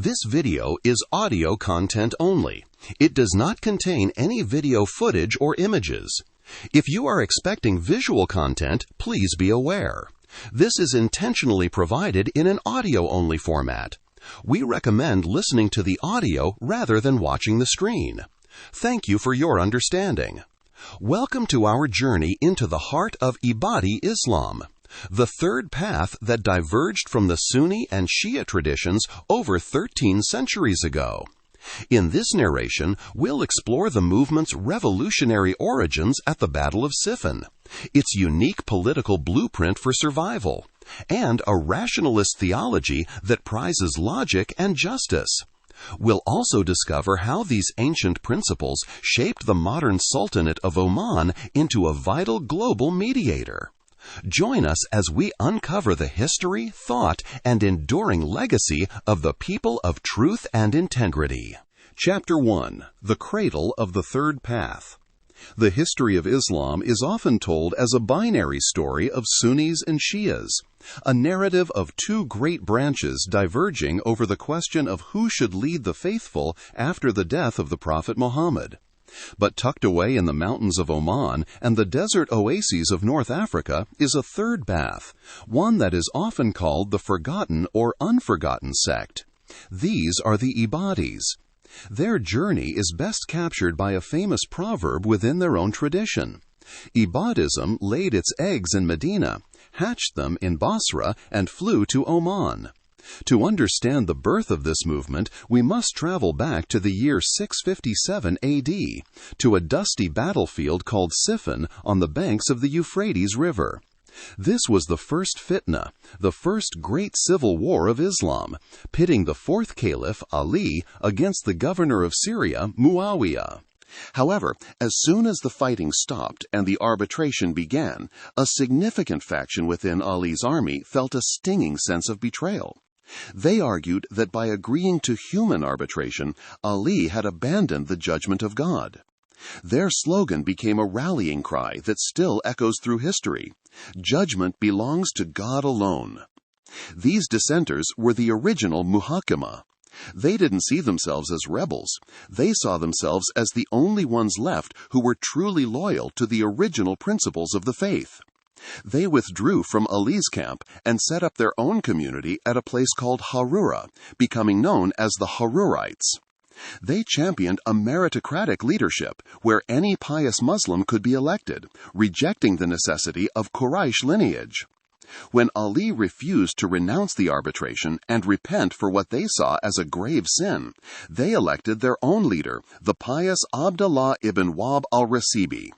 This video is audio content only. It does not contain any video footage or images. If you are expecting visual content, please be aware. This is intentionally provided in an audio-only format. We recommend listening to the audio rather than watching the screen. Thank you for your understanding. Welcome to our journey into the heart of Ibadi Islam, the third path that diverged from the Sunni and Shia traditions over 13 centuries ago. In this narration, we'll explore the movement's revolutionary origins at the Battle of Siffin, its unique political blueprint for survival, and a rationalist theology that prizes logic and justice. We'll also discover how these ancient principles shaped the modern Sultanate of Oman into a vital global mediator. Join us as we uncover the history, thought, and enduring legacy of the people of truth and integrity. Chapter 1. The Cradle of the Third Path. The history of Islam is often told as a binary story of Sunnis and Shias, a narrative of two great branches diverging over the question of who should lead the faithful after the death of the Prophet Muhammad. But tucked away in the mountains of Oman and the desert oases of North Africa is a third path, one that is often called the forgotten or unforgotten sect. These are the Ibadis. Their journey is best captured by a famous proverb within their own tradition. Ibadism laid its eggs in Medina, hatched them in Basra, and flew to Oman. To understand the birth of this movement, we must travel back to the year 657 A.D., to a dusty battlefield called Siffin on the banks of the Euphrates River. This was the first fitna, the first great civil war of Islam, pitting the fourth caliph, Ali, against the governor of Syria, Muawiyah. However, as soon as the fighting stopped and the arbitration began, a significant faction within Ali's army felt a stinging sense of betrayal. They argued that by agreeing to human arbitration, Ali had abandoned the judgment of God. Their slogan became a rallying cry that still echoes through history: "Judgment belongs to God alone." These dissenters were the original Muhakama. They didn't see themselves as rebels. They saw themselves as the only ones left who were truly loyal to the original principles of the faith. They withdrew from Ali's camp and set up their own community at a place called Harura, becoming known as the Harurites. They championed a meritocratic leadership where any pious Muslim could be elected, rejecting the necessity of Quraysh lineage. When Ali refused to renounce the arbitration and repent for what they saw as a grave sin, they elected their own leader, the pious Abdullah ibn Wahb al-Rasibi.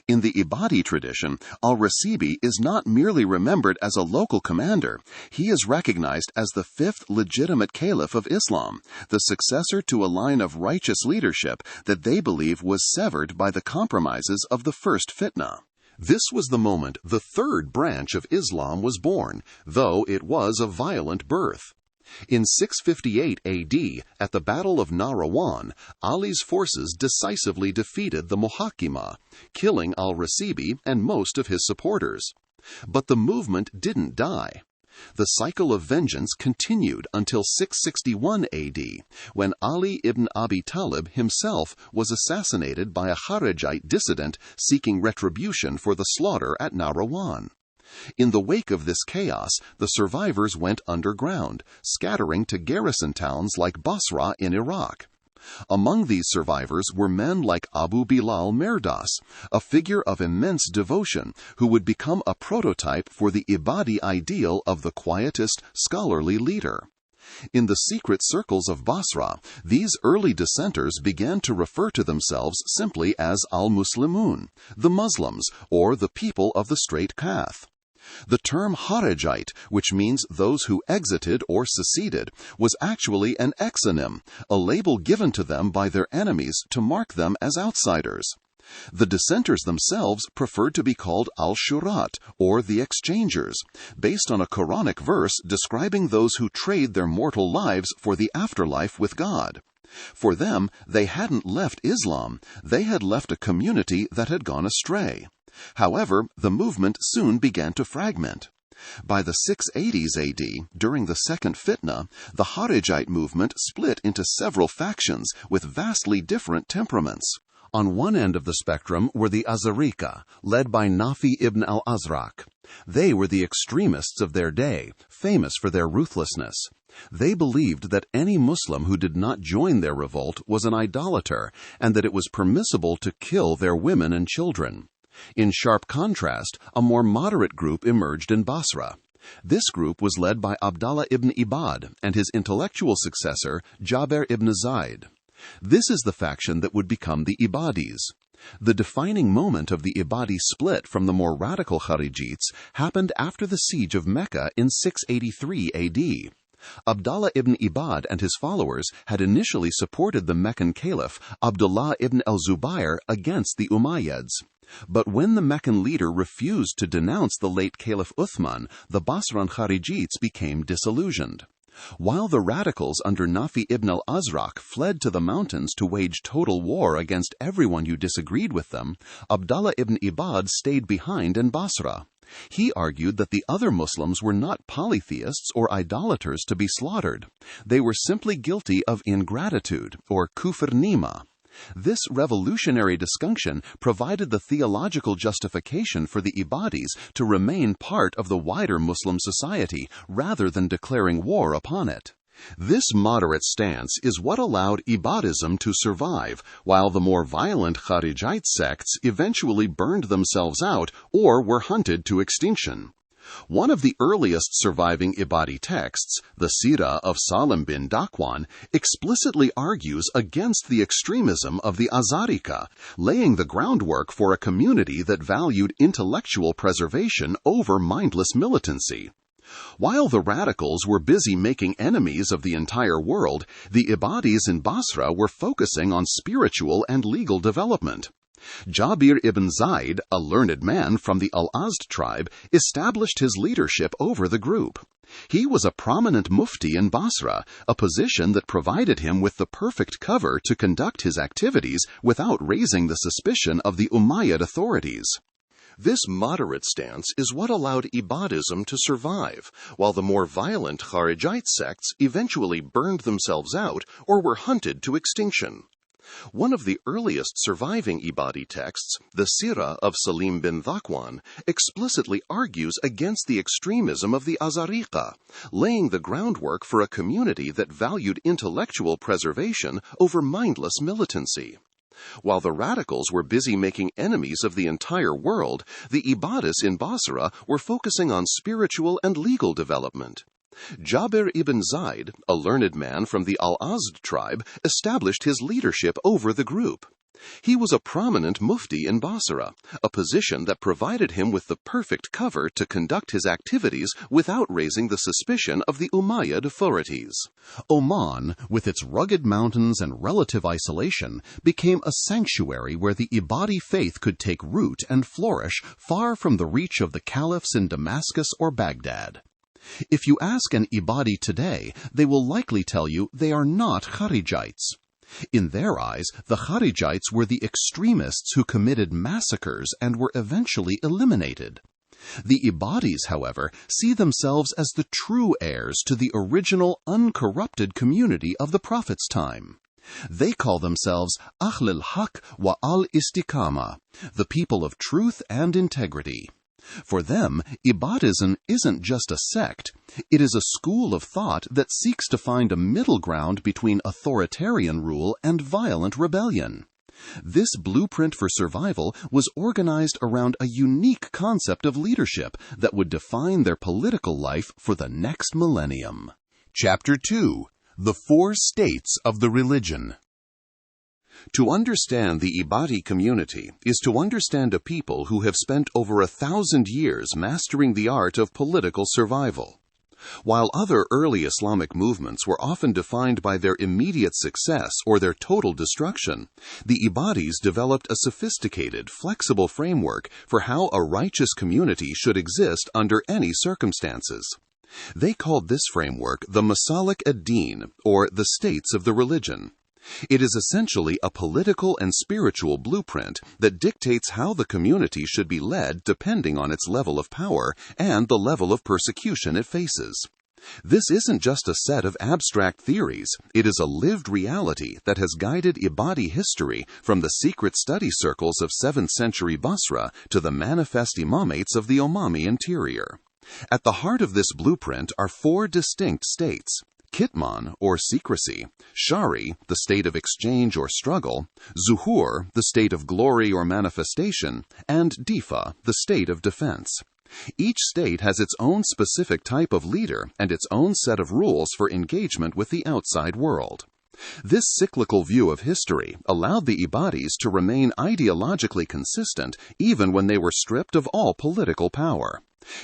In the Ibadi tradition, al-Rasibi is not merely remembered as a local commander. He is recognized as the fifth legitimate caliph of Islam, the successor to a line of righteous leadership that they believe was severed by the compromises of the first fitna. This was the moment the third branch of Islam was born, though it was a violent birth. In 658 A.D., at the Battle of Nahrawan, Ali's forces decisively defeated the Muhakima, killing al-Rasibi and most of his supporters. But the movement didn't die. The cycle of vengeance continued until 661 A.D., when Ali ibn Abi Talib himself was assassinated by a Kharijite dissident seeking retribution for the slaughter at Nahrawan. In the wake of this chaos, the survivors went underground, scattering to garrison towns like Basra in Iraq. Among these survivors were men like Abu Bilal Mirdas, a figure of immense devotion who would become a prototype for the Ibadi ideal of the quietist, scholarly leader. In the secret circles of Basra, these early dissenters began to refer to themselves simply as al-Muslimun, the Muslims, or the people of the straight path. The term Kharijite, which means those who exited or seceded, was actually an exonym, a label given to them by their enemies to mark them as outsiders. The dissenters themselves preferred to be called al-Shurat, or the exchangers, based on a Quranic verse describing those who trade their mortal lives for the afterlife with God. For them, they hadn't left Islam, they had left a community that had gone astray. However, the movement soon began to fragment. By the 680s AD, during the Second Fitna, the Kharijite movement split into several factions with vastly different temperaments. On one end of the spectrum were the Azarika, led by Nafi ibn al-Azraq. They were the extremists of their day, famous for their ruthlessness. They believed that any Muslim who did not join their revolt was an idolater, and that it was permissible to kill their women and children. In sharp contrast, a more moderate group emerged in Basra. This group was led by Abdallah ibn Ibad and his intellectual successor, Jabir ibn Zayd. This is the faction that would become the Ibadis. The defining moment of the Ibadi split from the more radical Kharijites happened after the siege of Mecca in 683 AD. Abdallah ibn Ibad and his followers had initially supported the Meccan caliph Abdullah ibn al-Zubayr against the Umayyads. But when the Meccan leader refused to denounce the late Caliph Uthman, the Basran Kharijites became disillusioned. While the radicals under Nafi ibn al-Azraq fled to the mountains to wage total war against everyone who disagreed with them, Abdallah ibn Ibad stayed behind in Basra. He argued that the other Muslims were not polytheists or idolaters to be slaughtered. They were simply guilty of ingratitude, or kufr nima. This revolutionary distinction provided the theological justification for the Ibadis to remain part of the wider Muslim society rather than declaring war upon it. This moderate stance is what allowed Ibadism to survive, while the more violent Kharijite sects eventually burned themselves out or were hunted to extinction. One of the earliest surviving Ibadi texts, the Sirah of Salim bin Dakwan, explicitly argues against the extremism of the Azarika, laying the groundwork for a community that valued intellectual preservation over mindless militancy. While the radicals were busy making enemies of the entire world, the Ibadis in Basra were focusing on spiritual and legal development. Jabir ibn Zayd, a learned man from the Al-Azd tribe, established his leadership over the group. He was a prominent mufti in Basra, a position that provided him with the perfect cover to conduct his activities without raising the suspicion of the Umayyad authorities. This moderate stance is what allowed Ibadism to survive, while the more violent Kharijite sects eventually burned themselves out or were hunted to extinction. One of the earliest surviving Ibadi texts, the Sirah of Salim bin Dakwan, explicitly argues against the extremism of the Azarika, laying the groundwork for a community that valued intellectual preservation over mindless militancy. While the radicals were busy making enemies of the entire world, the Ibadis in Basra were focusing on spiritual and legal development. Jabir ibn Zayd, a learned man from the Al-Azd tribe, established his leadership over the group. He was a prominent mufti in Basra, a position that provided him with the perfect cover to conduct his activities without raising the suspicion of the Umayyad authorities. Oman, with its rugged mountains and relative isolation, became a sanctuary where the Ibadi faith could take root and flourish far from the reach of the caliphs in Damascus or Baghdad. If you ask an Ibadi today, they will likely tell you they are not Kharijites. In their eyes, the Kharijites were the extremists who committed massacres and were eventually eliminated. The Ibadis, however, see themselves as the true heirs to the original uncorrupted community of the Prophet's time. They call themselves Ahl al-Haq wa al-Istiqama, the people of truth and integrity. For them, Ibadism isn't just a sect. It is a school of thought that seeks to find a middle ground between authoritarian rule and violent rebellion. This blueprint for survival was organized around a unique concept of leadership that would define their political life for the next millennium. Chapter 2: The Four States of the Religion. To understand the Ibadi community is to understand a people who have spent over 1,000 years mastering the art of political survival. While other early Islamic movements were often defined by their immediate success or their total destruction, the Ibadis developed a sophisticated, flexible framework for how a righteous community should exist under any circumstances. They called this framework the Masalik ad-Din, or the states of the religion. It is essentially a political and spiritual blueprint that dictates how the community should be led depending on its level of power and the level of persecution it faces. This isn't just a set of abstract theories, it is a lived reality that has guided Ibadi history from the secret study circles of 7th century Basra to the manifest imamates of the Omani interior. At the heart of this blueprint are 4 distinct states: Kitman, or secrecy; Shari, the state of exchange or struggle; Zuhur, the state of glory or manifestation; and Difa, the state of defense. Each state has its own specific type of leader and its own set of rules for engagement with the outside world. This cyclical view of history allowed the Ibadis to remain ideologically consistent even when they were stripped of all political power.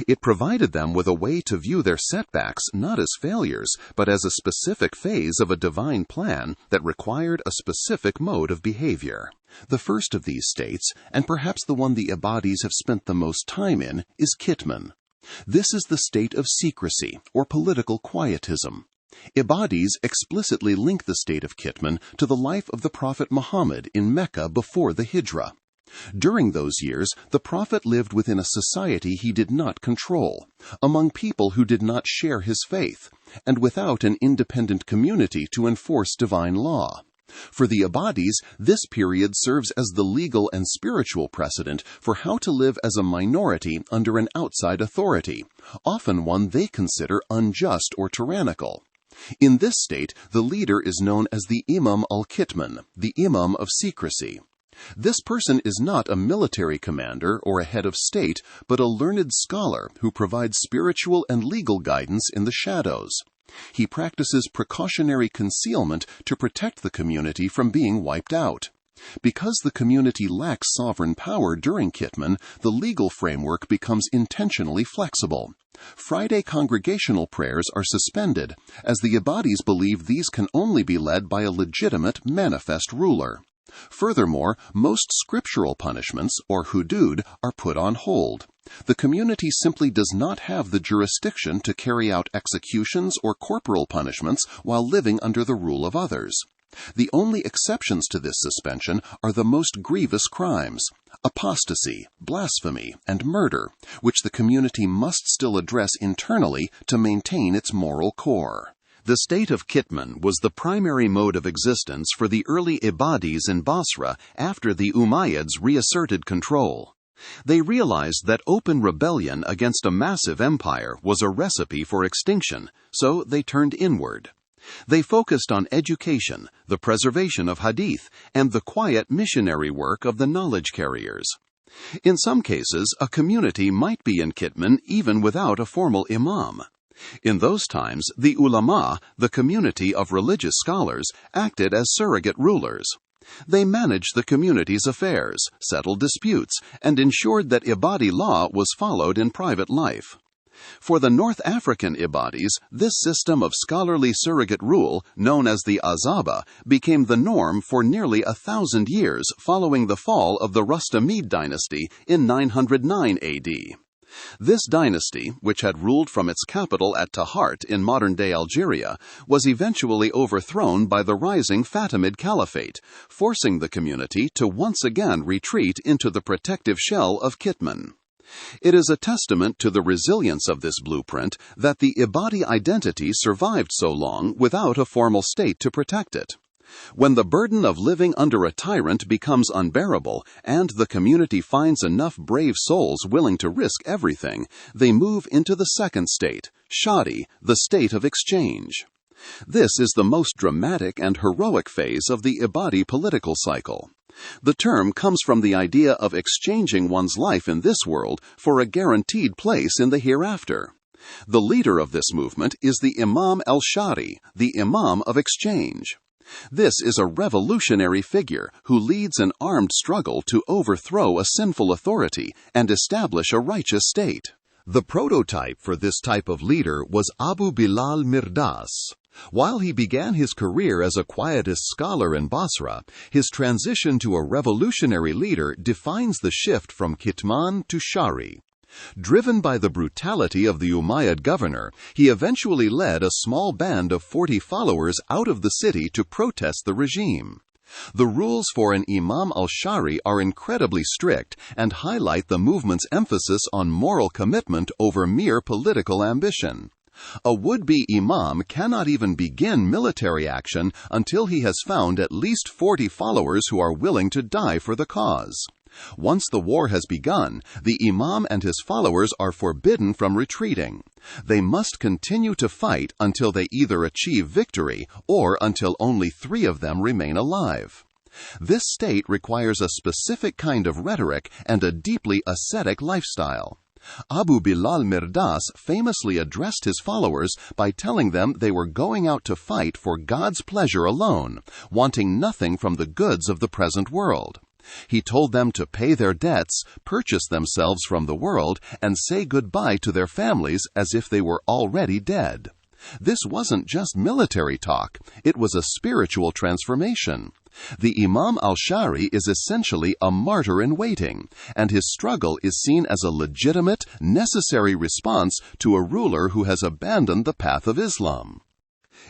It provided them with a way to view their setbacks not as failures, but as a specific phase of a divine plan that required a specific mode of behavior. The first of these states, and perhaps the one the Ibadis have spent the most time in, is Kitman. This is the state of secrecy, or political quietism. Ibadis explicitly link the state of Kitman to the life of the Prophet Muhammad in Mecca before the Hijrah. During those years, the Prophet lived within a society he did not control, among people who did not share his faith, and without an independent community to enforce divine law. For the Ibadis, this period serves as the legal and spiritual precedent for how to live as a minority under an outside authority, often one they consider unjust or tyrannical. In this state, the leader is known as the Imam al-Kitman, the Imam of secrecy. This person is not a military commander or a head of state, but a learned scholar who provides spiritual and legal guidance in the shadows. He practices precautionary concealment to protect the community from being wiped out. Because the community lacks sovereign power during Kitman, the legal framework becomes intentionally flexible. Friday congregational prayers are suspended, as the Ibadis believe these can only be led by a legitimate, manifest ruler. Furthermore, most scriptural punishments, or hudud, are put on hold. The community simply does not have the jurisdiction to carry out executions or corporal punishments while living under the rule of others. The only exceptions to this suspension are the most grievous crimes: apostasy, blasphemy, and murder, which the community must still address internally to maintain its moral core. The state of Kitman was the primary mode of existence for the early Ibadis in Basra after the Umayyads reasserted control. They realized that open rebellion against a massive empire was a recipe for extinction, so they turned inward. They focused on education, the preservation of hadith, and the quiet missionary work of the knowledge carriers. In some cases, a community might be in Kitman even without a formal imam. In those times, the ulama, the community of religious scholars, acted as surrogate rulers. They managed the community's affairs, settled disputes, and ensured that Ibadi law was followed in private life. For the North African Ibadis, this system of scholarly surrogate rule, known as the Azaba, became the norm for nearly 1,000 years following the fall of the Rustamid dynasty in 909 AD. This dynasty, which had ruled from its capital at Tahart in modern-day Algeria, was eventually overthrown by the rising Fatimid Caliphate, forcing the community to once again retreat into the protective shell of Kitman. It is a testament to the resilience of this blueprint that the Ibadi identity survived so long without a formal state to protect it. When the burden of living under a tyrant becomes unbearable and the community finds enough brave souls willing to risk everything, they move into the second state, Shadi, the state of exchange. This is the most dramatic and heroic phase of the Ibadi political cycle. The term comes from the idea of exchanging one's life in this world for a guaranteed place in the hereafter. The leader of this movement is the Imam al-Shari, the Imam of exchange. This is a revolutionary figure who leads an armed struggle to overthrow a sinful authority and establish a righteous state. The prototype for this type of leader was Abu Bilal Mirdas. While he began his career as a quietist scholar in Basra, his transition to a revolutionary leader defines the shift from Kitman to Shari. Driven by the brutality of the Umayyad governor, he eventually led a small band of 40 followers out of the city to protest the regime. The rules for an Imam al-Shari are incredibly strict and highlight the movement's emphasis on moral commitment over mere political ambition. A would-be imam cannot even begin military action until he has found at least 40 followers who are willing to die for the cause. Once the war has begun, the imam and his followers are forbidden from retreating. They must continue to fight until they either achieve victory or until only 3 of them remain alive. This state requires a specific kind of rhetoric and a deeply ascetic lifestyle. Abu Bilal Mirdas famously addressed his followers by telling them they were going out to fight for God's pleasure alone, wanting nothing from the goods of the present world. He told them to pay their debts, purchase themselves from the world, and say goodbye to their families as if they were already dead. This wasn't just military talk, it was a spiritual transformation. The Imam al-Shari is essentially a martyr in waiting, and his struggle is seen as a legitimate, necessary response to a ruler who has abandoned the path of Islam.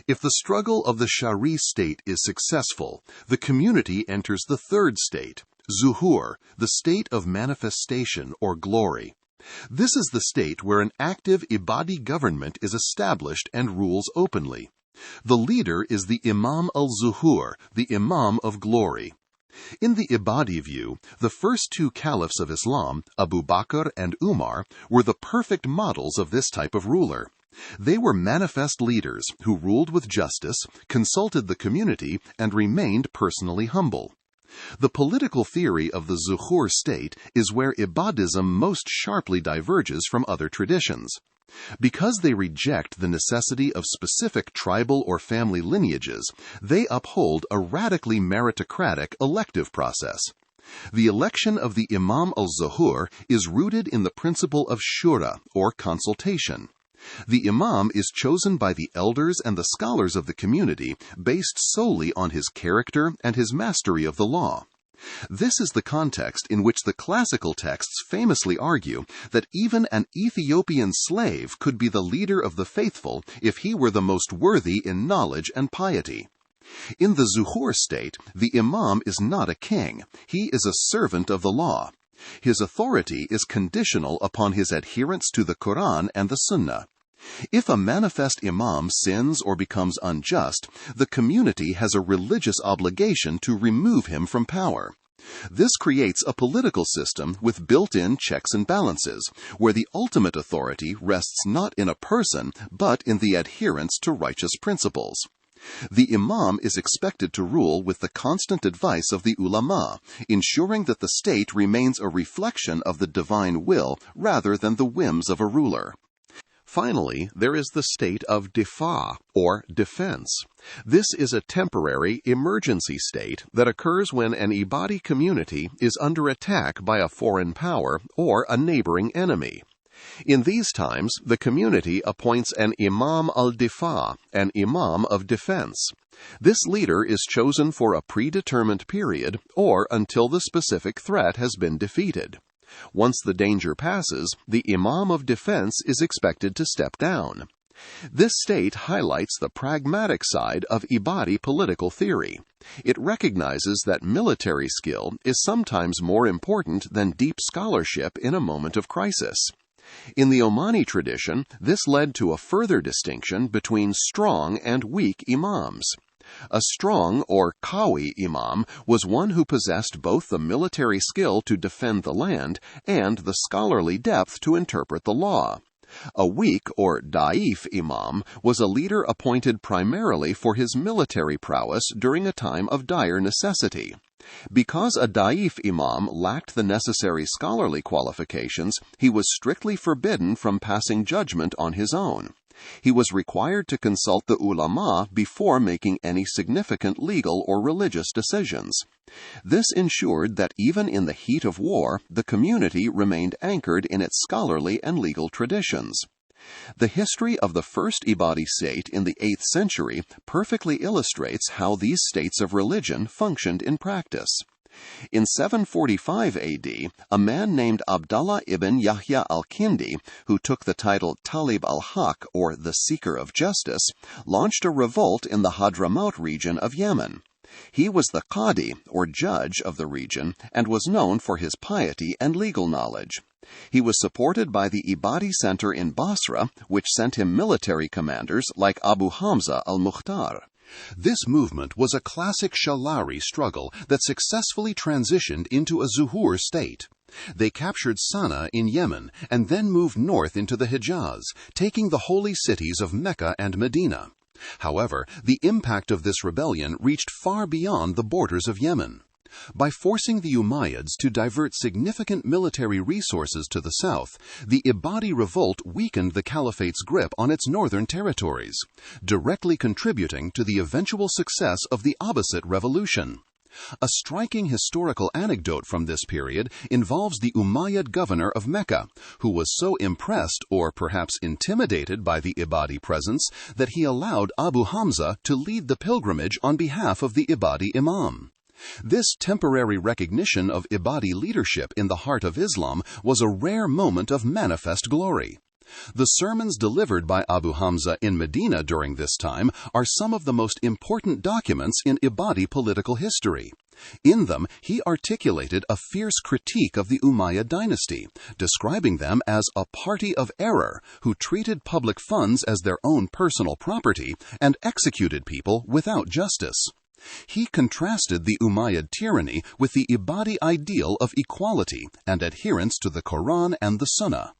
If the struggle of the Shari state is successful, the community enters the third state, Zuhur, the state of manifestation or glory. This is the state where an active Ibadi government is established and rules openly. The leader is the Imam al-Zuhur, the Imam of glory. In the Ibadi view, the first 2 caliphs of Islam, Abu Bakr and Umar, were the perfect models of this type of ruler. They were manifest leaders who ruled with justice, consulted the community, and remained personally humble. The political theory of the Zuhur state is where Ibadism most sharply diverges from other traditions. Because they reject the necessity of specific tribal or family lineages, they uphold a radically meritocratic elective process. The election of the Imam al-Zuhur is rooted in the principle of shura, or consultation. The imam is chosen by the elders and the scholars of the community based solely on his character and his mastery of the law. This is the context in which the classical texts famously argue that even an Ethiopian slave could be the leader of the faithful if he were the most worthy in knowledge and piety. In the Zuhur state, the imam is not a king, he is a servant of the law. His authority is conditional upon his adherence to the Quran and the Sunnah. If a manifest imam sins or becomes unjust, the community has a religious obligation to remove him from power. This creates a political system with built-in checks and balances, where the ultimate authority rests not in a person, but in the adherence to righteous principles. The imam is expected to rule with the constant advice of the ulama, ensuring that the state remains a reflection of the divine will rather than the whims of a ruler. Finally, there is the state of difa, or defense. This is a temporary, emergency state that occurs when an Ibadi community is under attack by a foreign power or a neighboring enemy. In these times, the community appoints an Imam al-Difa, an Imam of defense. This leader is chosen for a predetermined period or until the specific threat has been defeated. Once the danger passes, the Imam of defense is expected to step down. This state highlights the pragmatic side of Ibadi political theory. It recognizes that military skill is sometimes more important than deep scholarship in a moment of crisis. In the Omani tradition, this led to a further distinction between strong and weak imams. A strong or Qawi imam was one who possessed both the military skill to defend the land and the scholarly depth to interpret the law. A weak or Da'if imam was a leader appointed primarily for his military prowess during a time of dire necessity. Because a Da'if imam lacked the necessary scholarly qualifications, he was strictly forbidden from passing judgment on his own. He was required to consult the ulama before making any significant legal or religious decisions. This ensured that even in the heat of war, the community remained anchored in its scholarly and legal traditions. The history of the first Ibadi state in the 8th century perfectly illustrates how these states of religion functioned in practice. In 745 AD, a man named Abdallah ibn Yahya al-Kindi, who took the title Talib al-Haq, or the Seeker of Justice, launched a revolt in the Hadramaut region of Yemen. He was the Qadi, or judge, of the region, and was known for his piety and legal knowledge. He was supported by the Ibadi Center in Basra, which sent him military commanders like Abu Hamza al-Mukhtar. This movement was a classic Shalari struggle that successfully transitioned into a Zuhur state. They captured Sana'a in Yemen and then moved north into the Hijaz, taking the holy cities of Mecca and Medina. However, the impact of this rebellion reached far beyond the borders of Yemen. By forcing the Umayyads to divert significant military resources to the south, the Ibadi revolt weakened the caliphate's grip on its northern territories, directly contributing to the eventual success of the Abbasid revolution. A striking historical anecdote from this period involves the Umayyad governor of Mecca, who was so impressed or perhaps intimidated by the Ibadi presence that he allowed Abu Hamza to lead the pilgrimage on behalf of the Ibadi Imam. This temporary recognition of Ibadi leadership in the heart of Islam was a rare moment of manifest glory. The sermons delivered by Abu Hamza in Medina during this time are some of the most important documents in Ibadi political history. In them, he articulated a fierce critique of the Umayyad dynasty, describing them as a party of error who treated public funds as their own personal property and executed people without justice. He contrasted the Umayyad tyranny with the Ibadi ideal of equality and adherence to the Quran and the Sunnah.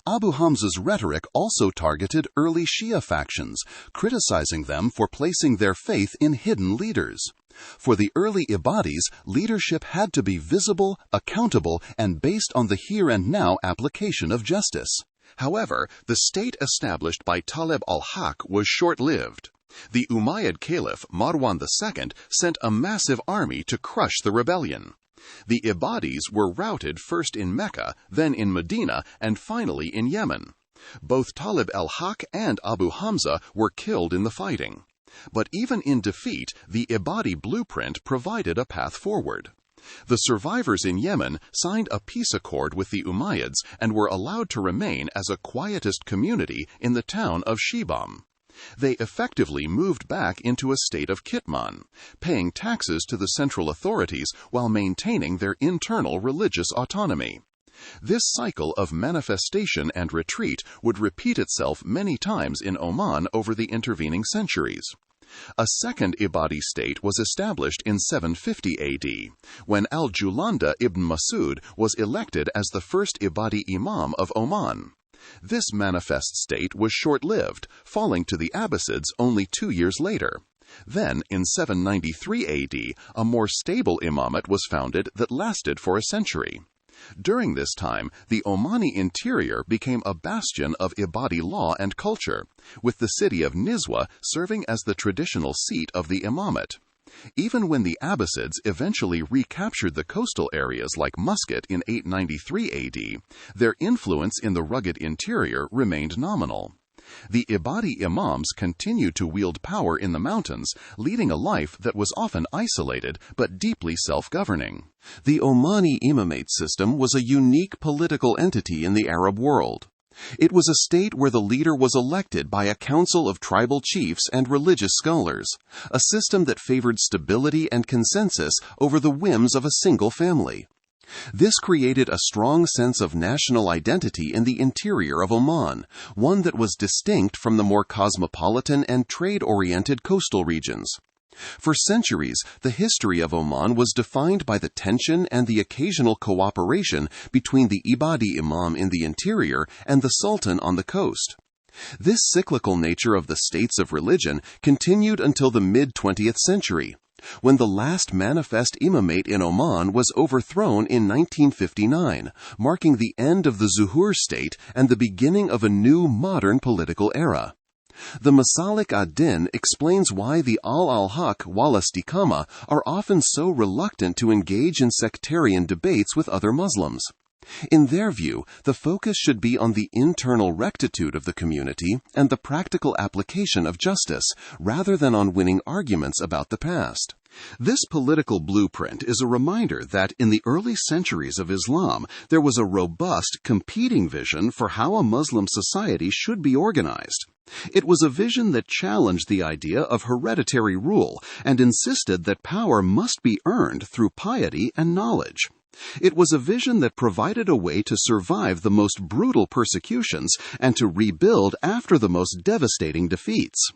Abu Hamza's rhetoric also targeted early Shia factions, criticizing them for placing their faith in hidden leaders. For the early Ibadis, leadership had to be visible, accountable, and based on the here-and-now application of justice. However, the state established by Talib al-Haq was short-lived. The Umayyad Caliph Marwan II sent a massive army to crush the rebellion. The Ibadis were routed first in Mecca, then in Medina, and finally in Yemen. Both Talib al-Haq and Abu Hamza were killed in the fighting. But even in defeat, the Ibadi blueprint provided a path forward. The survivors in Yemen signed a peace accord with the Umayyads and were allowed to remain as a quietist community in the town of Shibam. They effectively moved back into a state of Kitman, paying taxes to the central authorities while maintaining their internal religious autonomy. This cycle of manifestation and retreat would repeat itself many times in Oman over the intervening centuries. A second Ibadi state was established in 750 AD, when al-Julanda ibn Masud was elected as the first Ibadi Imam of Oman. This manifest state was short-lived, falling to the Abbasids only 2 years later. Then, in 793 AD, a more stable imamate was founded that lasted for a century. During this time, the Omani interior became a bastion of Ibadi law and culture, with the city of Nizwa serving as the traditional seat of the imamate. Even when the Abbasids eventually recaptured the coastal areas like Muscat in 893 AD, their influence in the rugged interior remained nominal. The Ibadi imams continued to wield power in the mountains, leading a life that was often isolated but deeply self-governing. The Omani imamate system was a unique political entity in the Arab world. It was a state where the leader was elected by a council of tribal chiefs and religious scholars, a system that favored stability and consensus over the whims of a single family. This created a strong sense of national identity in the interior of Oman, one that was distinct from the more cosmopolitan and trade-oriented coastal regions. For centuries, the history of Oman was defined by the tension and the occasional cooperation between the Ibadi Imam in the interior and the Sultan on the coast. This cyclical nature of the states of religion continued until the mid-20th century, when the last manifest imamate in Oman was overthrown in 1959, marking the end of the Zuhur state and the beginning of a new modern political era. The Masalik ad-Din explains why the al-Haq wal-Istiqama are often so reluctant to engage in sectarian debates with other Muslims. In their view, the focus should be on the internal rectitude of the community and the practical application of justice, rather than on winning arguments about the past. This political blueprint is a reminder that in the early centuries of Islam, there was a robust, competing vision for how a Muslim society should be organized. It was a vision that challenged the idea of hereditary rule and insisted that power must be earned through piety and knowledge. It was a vision that provided a way to survive the most brutal persecutions and to rebuild after the most devastating defeats.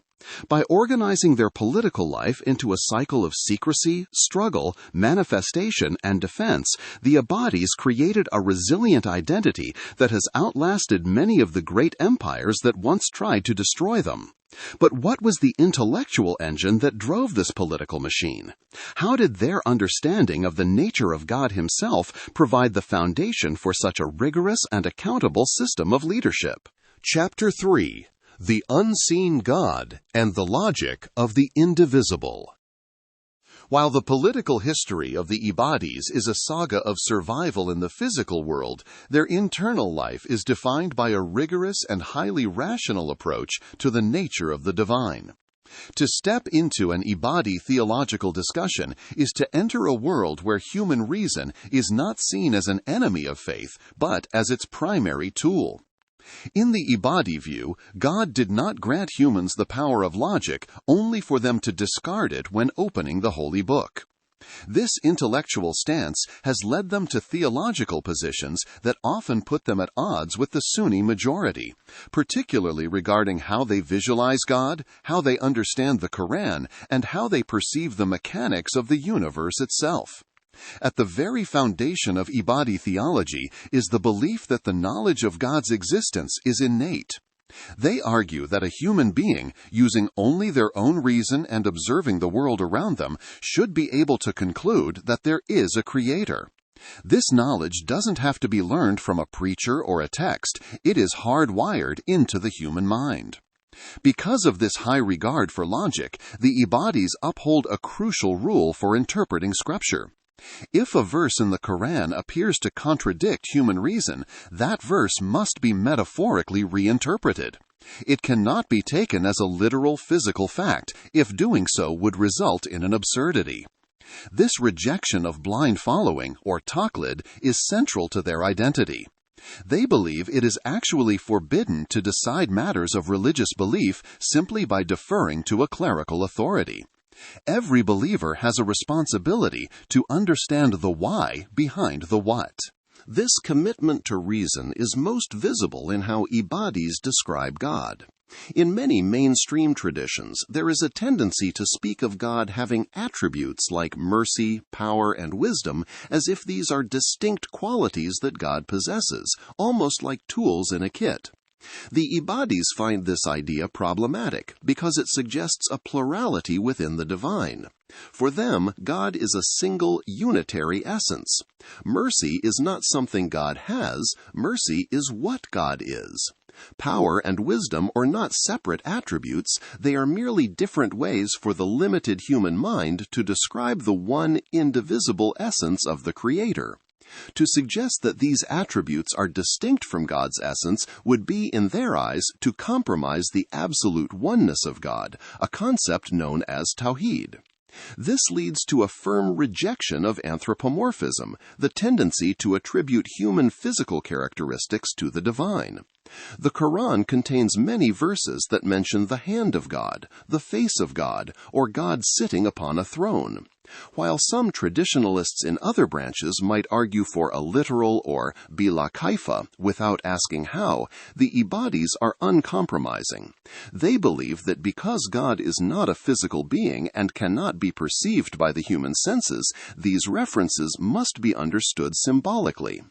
By organizing their political life into a cycle of secrecy, struggle, manifestation, and defense, the Ibadis created a resilient identity that has outlasted many of the great empires that once tried to destroy them. But what was the intellectual engine that drove this political machine? How did their understanding of the nature of God Himself provide the foundation for such a rigorous and accountable system of leadership? Chapter 3: The Unseen God and the Logic of the Indivisible. While the political history of the Ibadis is a saga of survival in the physical world, their internal life is defined by a rigorous and highly rational approach to the nature of the divine. To step into an Ibadi theological discussion is to enter a world where human reason is not seen as an enemy of faith, but as its primary tool. In the Ibadi view, God did not grant humans the power of logic only for them to discard it when opening the Holy Book. This intellectual stance has led them to theological positions that often put them at odds with the Sunni majority, particularly regarding how they visualize God, how they understand the Quran, and how they perceive the mechanics of the universe itself. At the very foundation of Ibadi theology is the belief that the knowledge of God's existence is innate. They argue that a human being, using only their own reason and observing the world around them, should be able to conclude that there is a creator. This knowledge doesn't have to be learned from a preacher or a text. It is hardwired into the human mind. Because of this high regard for logic, the Ibadis uphold a crucial rule for interpreting Scripture. If a verse in the Quran appears to contradict human reason, that verse must be metaphorically reinterpreted. It cannot be taken as a literal physical fact, if doing so would result in an absurdity. This rejection of blind following, or taqlid, is central to their identity. They believe it is actually forbidden to decide matters of religious belief simply by deferring to a clerical authority. Every believer has a responsibility to understand the why behind the what. This commitment to reason is most visible in how Ibadis describe God. In many mainstream traditions, there is a tendency to speak of God having attributes like mercy, power, and wisdom as if these are distinct qualities that God possesses, almost like tools in a kit. The Ibadis find this idea problematic because it suggests a plurality within the divine. For them, God is a single, unitary essence. Mercy is not something God has, mercy is what God is. Power and wisdom are not separate attributes, they are merely different ways for the limited human mind to describe the one indivisible essence of the Creator. To suggest that these attributes are distinct from God's essence would be, in their eyes, to compromise the absolute oneness of God, a concept known as Tawhid. This leads to a firm rejection of anthropomorphism, the tendency to attribute human physical characteristics to the divine. The Quran contains many verses that mention the hand of God, the face of God, or God sitting upon a throne. While some traditionalists in other branches might argue for a literal or bila kaifa without asking how, the Ibadis are uncompromising. They believe that because God is not a physical being and cannot be perceived by the human senses, these references must be understood symbolically.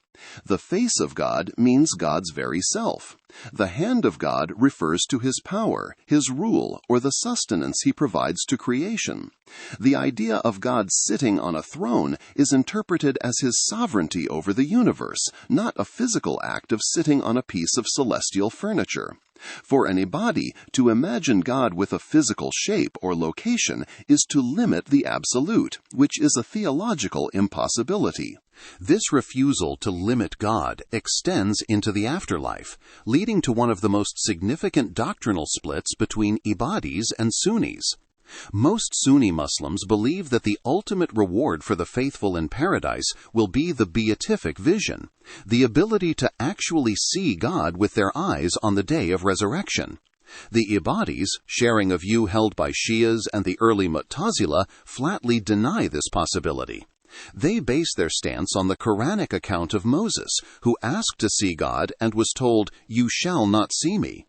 The face of God means God's very self. The hand of God refers to His power, His rule, or the sustenance He provides to creation. The idea of God sitting on a throne is interpreted as His sovereignty over the universe, not a physical act of sitting on a piece of celestial furniture. For an Ibadi, to imagine God with a physical shape or location is to limit the absolute, which is a theological impossibility. This refusal to limit God extends into the afterlife, leading to one of the most significant doctrinal splits between Ibadis and Sunnis. Most Sunni Muslims believe that the ultimate reward for the faithful in paradise will be the beatific vision, the ability to actually see God with their eyes on the day of resurrection. The Ibadis, sharing a view held by Shias and the early Mu'tazila, flatly deny this possibility. They base their stance on the Quranic account of Moses, who asked to see God and was told, "You shall not see me."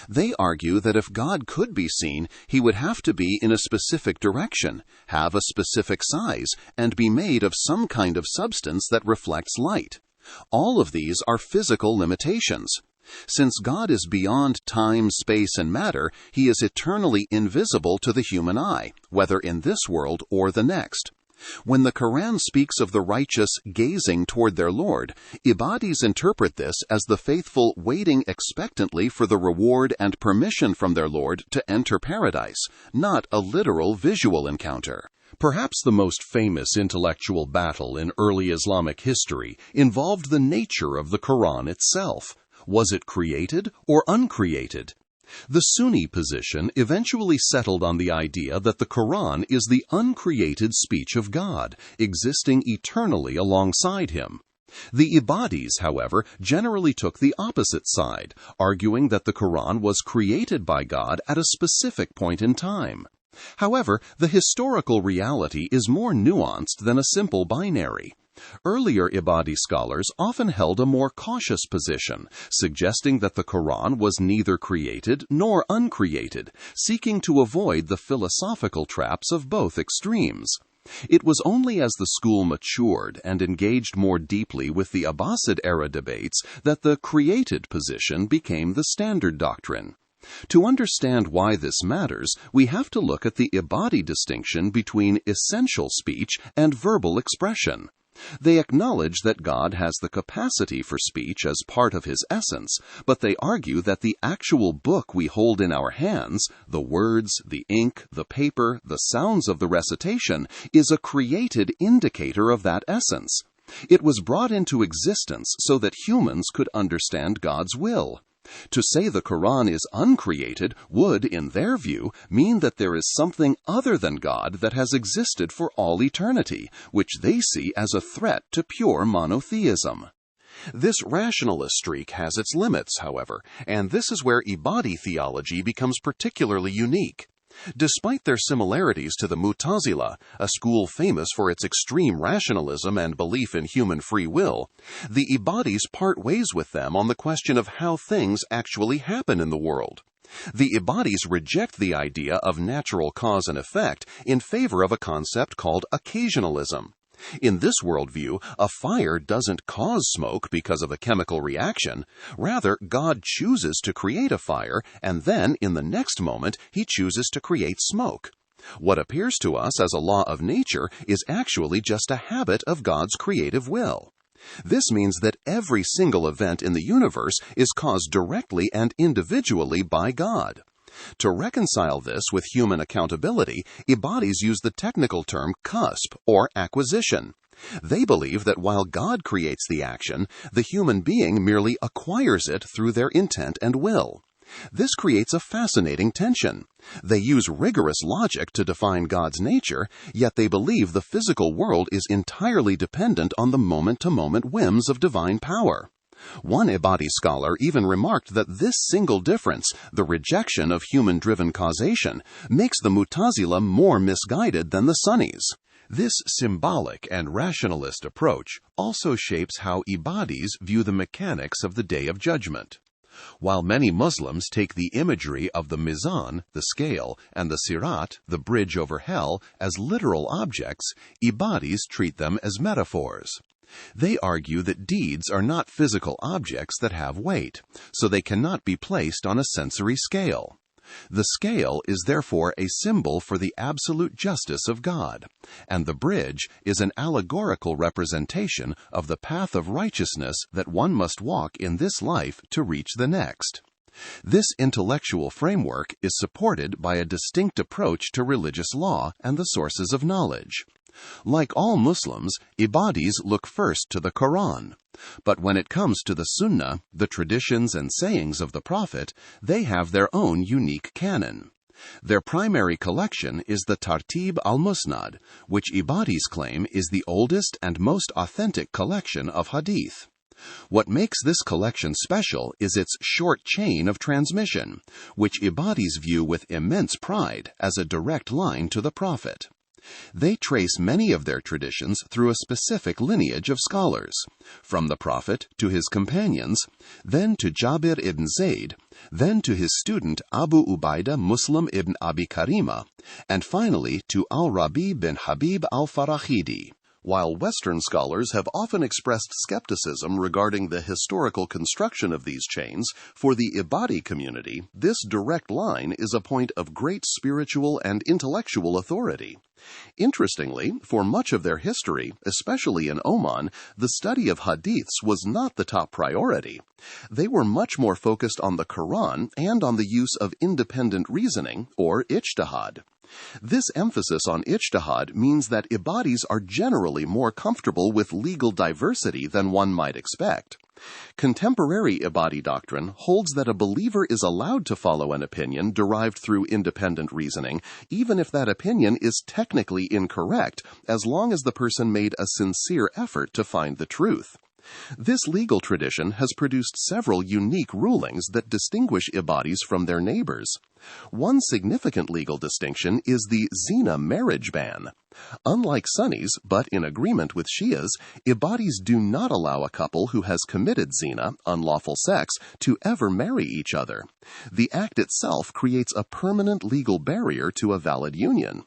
They argue that if God could be seen, he would have to be in a specific direction, have a specific size, and be made of some kind of substance that reflects light. All of these are physical limitations. Since God is beyond time, space, and matter, he is eternally invisible to the human eye, whether in this world or the next. When the Quran speaks of the righteous gazing toward their Lord, Ibadis interpret this as the faithful waiting expectantly for the reward and permission from their Lord to enter paradise, not a literal visual encounter. Perhaps the most famous intellectual battle in early Islamic history involved the nature of the Quran itself. Was it created or uncreated? The Sunni position eventually settled on the idea that the Quran is the uncreated speech of God, existing eternally alongside him. The Ibadis, however, generally took the opposite side, arguing that the Quran was created by God at a specific point in time. However, the historical reality is more nuanced than a simple binary. Earlier Ibadi scholars often held a more cautious position, suggesting that the Quran was neither created nor uncreated, seeking to avoid the philosophical traps of both extremes. It was only as the school matured and engaged more deeply with the Abbasid-era debates that the created position became the standard doctrine. To understand why this matters, we have to look at the Ibadi distinction between essential speech and verbal expression. They acknowledge that God has the capacity for speech as part of his essence, but they argue that the actual book we hold in our hands, the words, the ink, the paper, the sounds of the recitation, is a created indicator of that essence. It was brought into existence so that humans could understand God's will. To say the Quran is uncreated would, in their view, mean that there is something other than God that has existed for all eternity, which they see as a threat to pure monotheism. This rationalist streak has its limits, however, and this is where Ibadi theology becomes particularly unique. Despite their similarities to the Mu'tazila, a school famous for its extreme rationalism and belief in human free will, the Ibadis part ways with them on the question of how things actually happen in the world. The Ibadis reject the idea of natural cause and effect in favor of a concept called occasionalism. In this worldview, a fire doesn't cause smoke because of a chemical reaction. Rather, God chooses to create a fire, and then, in the next moment, he chooses to create smoke. What appears to us as a law of nature is actually just a habit of God's creative will. This means that every single event in the universe is caused directly and individually by God. To reconcile this with human accountability, Ibadis use the technical term kasb, or acquisition. They believe that while God creates the action, the human being merely acquires it through their intent and will. This creates a fascinating tension. They use rigorous logic to define God's nature, yet they believe the physical world is entirely dependent on the moment-to-moment whims of divine power. One Ibadi scholar even remarked that this single difference, the rejection of human-driven causation, makes the Mu'tazila more misguided than the Sunnis. This symbolic and rationalist approach also shapes how Ibadis view the mechanics of the Day of Judgment. While many Muslims take the imagery of the mizan, the scale, and the sirat, the bridge over hell, as literal objects, Ibadis treat them as metaphors. They argue that deeds are not physical objects that have weight, so they cannot be placed on a sensory scale. The scale is therefore a symbol for the absolute justice of God, and the bridge is an allegorical representation of the path of righteousness that one must walk in this life to reach the next. This intellectual framework is supported by a distinct approach to religious law and the sources of knowledge. Like all Muslims, Ibadis look first to the Quran. But when it comes to the Sunnah, the traditions and sayings of the Prophet, they have their own unique canon. Their primary collection is the Tartib al-Musnad, which Ibadis claim is the oldest and most authentic collection of hadith. What makes this collection special is its short chain of transmission, which Ibadis view with immense pride as a direct line to the Prophet. They trace many of their traditions through a specific lineage of scholars, from the Prophet to his companions, then to Jabir ibn Zayd, then to his student Abu Ubaidah Muslim ibn Abi Karima, and finally to al-Rabi bin Habib al-Farahidi. While Western scholars have often expressed skepticism regarding the historical construction of these chains, for the Ibadi community, this direct line is a point of great spiritual and intellectual authority. Interestingly, for much of their history, especially in Oman, the study of hadiths was not the top priority. They were much more focused on the Quran and on the use of independent reasoning, or ijtihad. This emphasis on ijtihad means that Ibadis are generally more comfortable with legal diversity than one might expect. Contemporary Ibadi doctrine holds that a believer is allowed to follow an opinion derived through independent reasoning, even if that opinion is technically incorrect, as long as the person made a sincere effort to find the truth. This legal tradition has produced several unique rulings that distinguish Ibadis from their neighbors. One significant legal distinction is the zina marriage ban. Unlike Sunnis, but in agreement with Shias, Ibadis do not allow a couple who has committed zina, unlawful sex, to ever marry each other. The act itself creates a permanent legal barrier to a valid union.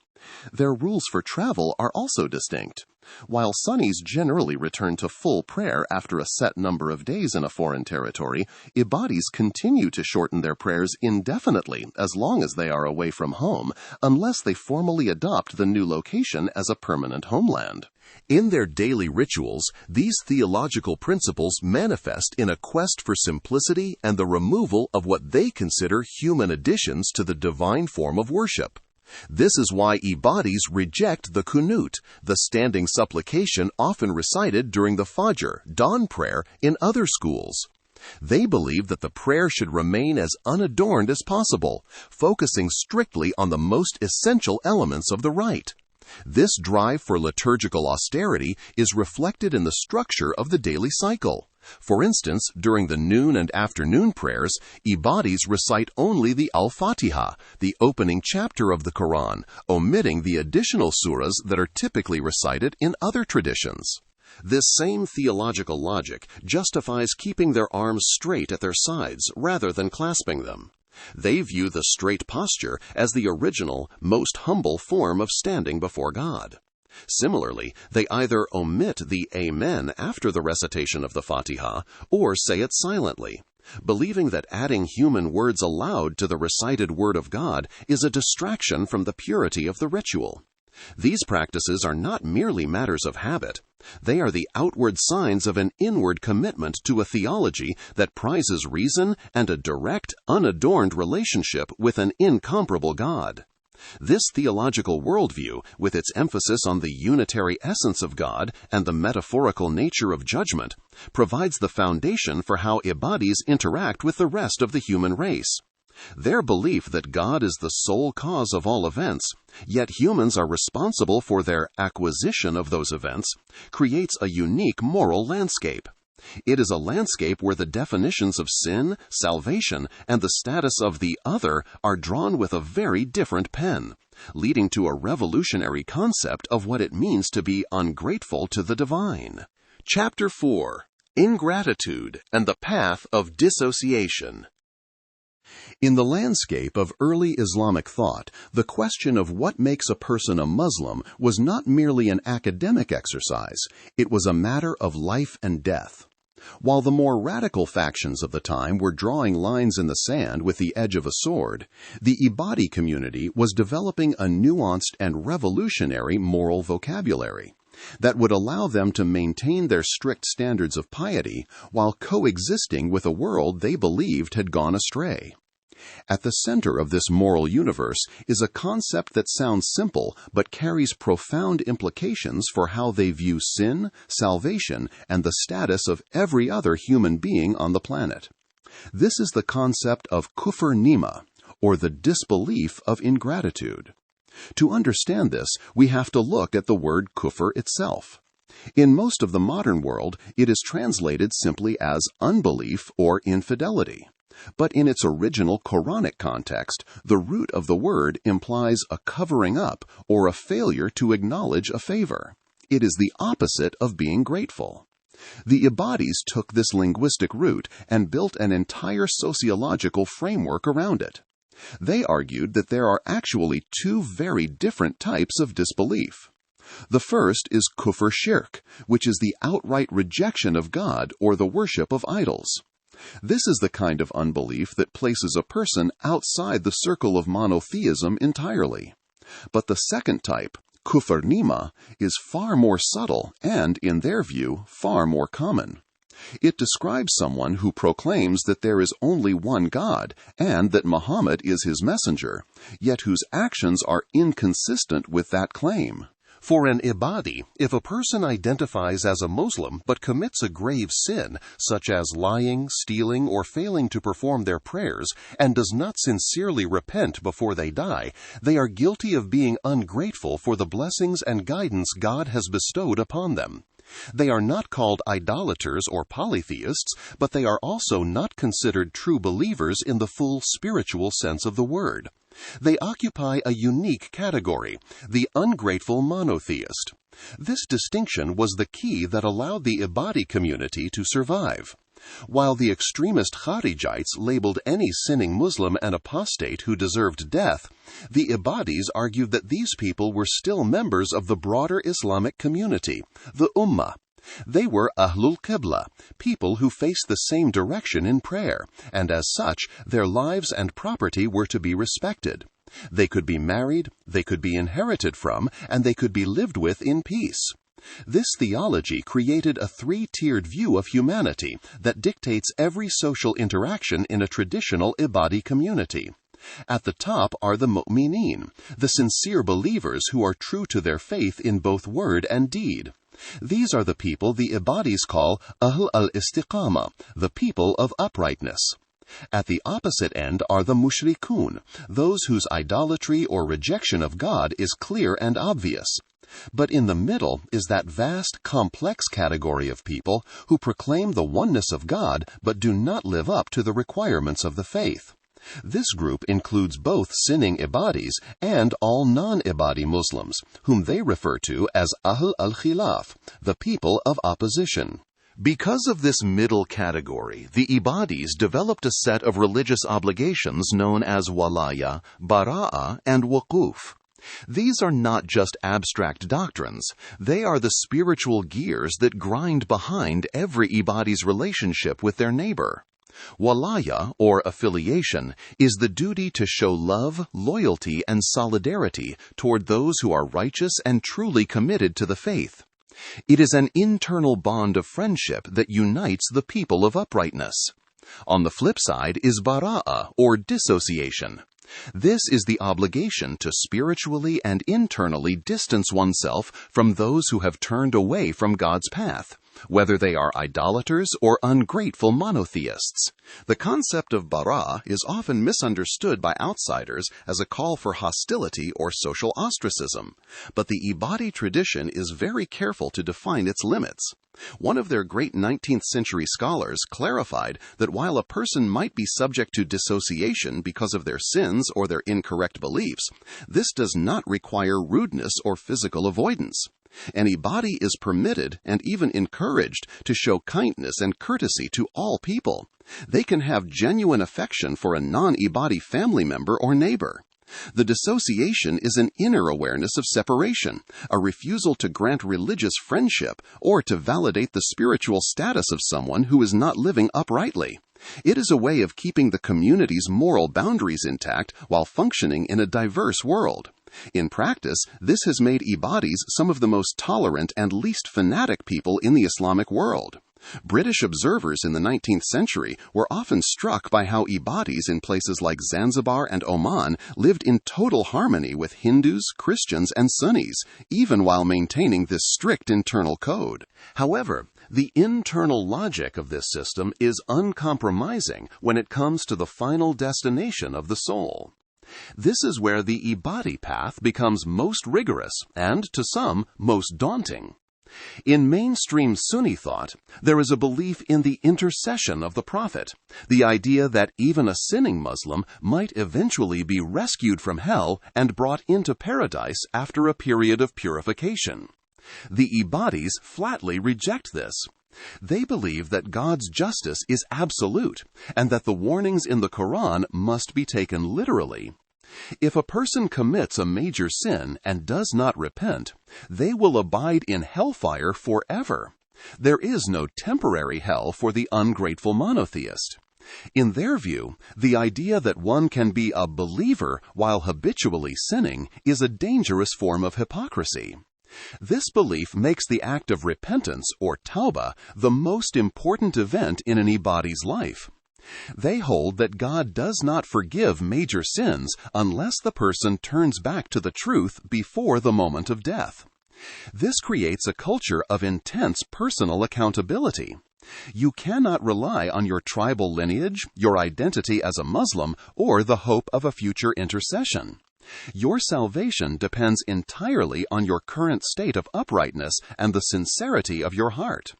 Their rules for travel are also distinct. While Sunnis generally return to full prayer after a set number of days in a foreign territory, Ibadis continue to shorten their prayers indefinitely as long as they are away from home, unless they formally adopt the new location as a permanent homeland. In their daily rituals, these theological principles manifest in a quest for simplicity and the removal of what they consider human additions to the divine form of worship. This is why Ibadis reject the kunut, the standing supplication often recited during the Fajr, dawn prayer, in other schools. They believe that the prayer should remain as unadorned as possible, focusing strictly on the most essential elements of the rite. This drive for liturgical austerity is reflected in the structure of the daily cycle. For instance, during the noon and afternoon prayers, Ibadis recite only the Al-Fatiha, the opening chapter of the Quran, omitting the additional surahs that are typically recited in other traditions. This same theological logic justifies keeping their arms straight at their sides rather than clasping them. They view the straight posture as the original, most humble form of standing before God. Similarly, they either omit the Amen after the recitation of the Fatiha or say it silently, believing that adding human words aloud to the recited word of God is a distraction from the purity of the ritual. These practices are not merely matters of habit. They are the outward signs of an inward commitment to a theology that prizes reason and a direct, unadorned relationship with an incomparable God. This theological worldview, with its emphasis on the unitary essence of God and the metaphorical nature of judgment, provides the foundation for how Ibadis interact with the rest of the human race. Their belief that God is the sole cause of all events, yet humans are responsible for their acquisition of those events, creates a unique moral landscape. It is a landscape where the definitions of sin, salvation, and the status of the other are drawn with a very different pen, leading to a revolutionary concept of what it means to be ungrateful to the divine. Chapter 4: Ingratitude and the Path of Dissociation. In the landscape of early Islamic thought, the question of what makes a person a Muslim was not merely an academic exercise, it was a matter of life and death. While the more radical factions of the time were drawing lines in the sand with the edge of a sword, the Ibadi community was developing a nuanced and revolutionary moral vocabulary that would allow them to maintain their strict standards of piety while coexisting with a world they believed had gone astray. At the center of this moral universe is a concept that sounds simple but carries profound implications for how they view sin, salvation, and the status of every other human being on the planet. This is the concept of kufr nima, or the disbelief of ingratitude. To understand this, we have to look at the word kufr itself. In most of the modern world, it is translated simply as unbelief or infidelity. But in its original Quranic context, the root of the word implies a covering up or a failure to acknowledge a favor. It is the opposite of being grateful. The Ibadis took this linguistic root and built an entire sociological framework around it. They argued that there are actually two very different types of disbelief. The first is kufr shirk, which is the outright rejection of God or the worship of idols. This is the kind of unbelief that places a person outside the circle of monotheism entirely. But the second type, kufr nima, is far more subtle and, in their view, far more common. It describes someone who proclaims that there is only one God and that Muhammad is his messenger, yet whose actions are inconsistent with that claim. For an Ibadi, if a person identifies as a Muslim but commits a grave sin, such as lying, stealing, or failing to perform their prayers, and does not sincerely repent before they die, they are guilty of being ungrateful for the blessings and guidance God has bestowed upon them. They are not called idolaters or polytheists, but they are also not considered true believers in the full spiritual sense of the word. They occupy a unique category, the ungrateful monotheist. This distinction was the key that allowed the Ibadi community to survive. While the extremist Kharijites labeled any sinning Muslim an apostate who deserved death, the Ibadis argued that these people were still members of the broader Islamic community, the Ummah. They were Ahlul Qibla, people who faced the same direction in prayer, and as such, their lives and property were to be respected. They could be married, they could be inherited from, and they could be lived with in peace. This theology created a three-tiered view of humanity that dictates every social interaction in a traditional Ibadi community. At the top are the mu'mineen, the sincere believers who are true to their faith in both word and deed. These are the people the Ibadis call Ahl al-Istiqama, the people of uprightness. At the opposite end are the mushrikun, those whose idolatry or rejection of God is clear and obvious. But in the middle is that vast, complex category of people who proclaim the oneness of God but do not live up to the requirements of the faith. This group includes both sinning Ibadis and all non-Ibadi Muslims, whom they refer to as Ahl al-Khilaf, the people of opposition. Because of this middle category, the Ibadis developed a set of religious obligations known as walaya, bara'a, and wuquf. These are not just abstract doctrines. They are the spiritual gears that grind behind every Ibadi's relationship with their neighbor. Walaya, or affiliation, is the duty to show love, loyalty, and solidarity toward those who are righteous and truly committed to the faith. It is an internal bond of friendship that unites the people of uprightness. On the flip side is bara'a, or dissociation. This is the obligation to spiritually and internally distance oneself from those who have turned away from God's path, whether they are idolaters or ungrateful monotheists. The concept of bara is often misunderstood by outsiders as a call for hostility or social ostracism, but the Ibadi tradition is very careful to define its limits. One of their great 19th century scholars clarified that while a person might be subject to dissociation because of their sins or their incorrect beliefs, this does not require rudeness or physical avoidance. An Ibadi is permitted and even encouraged to show kindness and courtesy to all people. They can have genuine affection for a non-Ibadi family member or neighbor. The dissociation is an inner awareness of separation, a refusal to grant religious friendship or to validate the spiritual status of someone who is not living uprightly. It is a way of keeping the community's moral boundaries intact while functioning in a diverse world. In practice, this has made Ibadis some of the most tolerant and least fanatic people in the Islamic world. British observers in the 19th century were often struck by how Ibadis in places like Zanzibar and Oman lived in total harmony with Hindus, Christians, and Sunnis, even while maintaining this strict internal code. However, The internal logic of this system is uncompromising when it comes to the final destination of the soul. This is where the Ibadi path becomes most rigorous and, to some, most daunting. In mainstream Sunni thought, there is a belief in the intercession of the Prophet, the idea that even a sinning Muslim might eventually be rescued from hell and brought into paradise after a period of purification. The Ibadis flatly reject this. They believe that God's justice is absolute and that the warnings in the Quran must be taken literally. If a person commits a major sin and does not repent, they will abide in hellfire forever. There is no temporary hell for the ungrateful monotheist. In their view, the idea that one can be a believer while habitually sinning is a dangerous form of hypocrisy. This belief makes the act of repentance, or tawbah, the most important event in an Ibadi's life. They hold that God does not forgive major sins unless the person turns back to the truth before the moment of death. This creates a culture of intense personal accountability. You cannot rely on your tribal lineage, your identity as a Muslim, or the hope of a future intercession. Your salvation depends entirely on your current state of uprightness and the sincerity of your heart.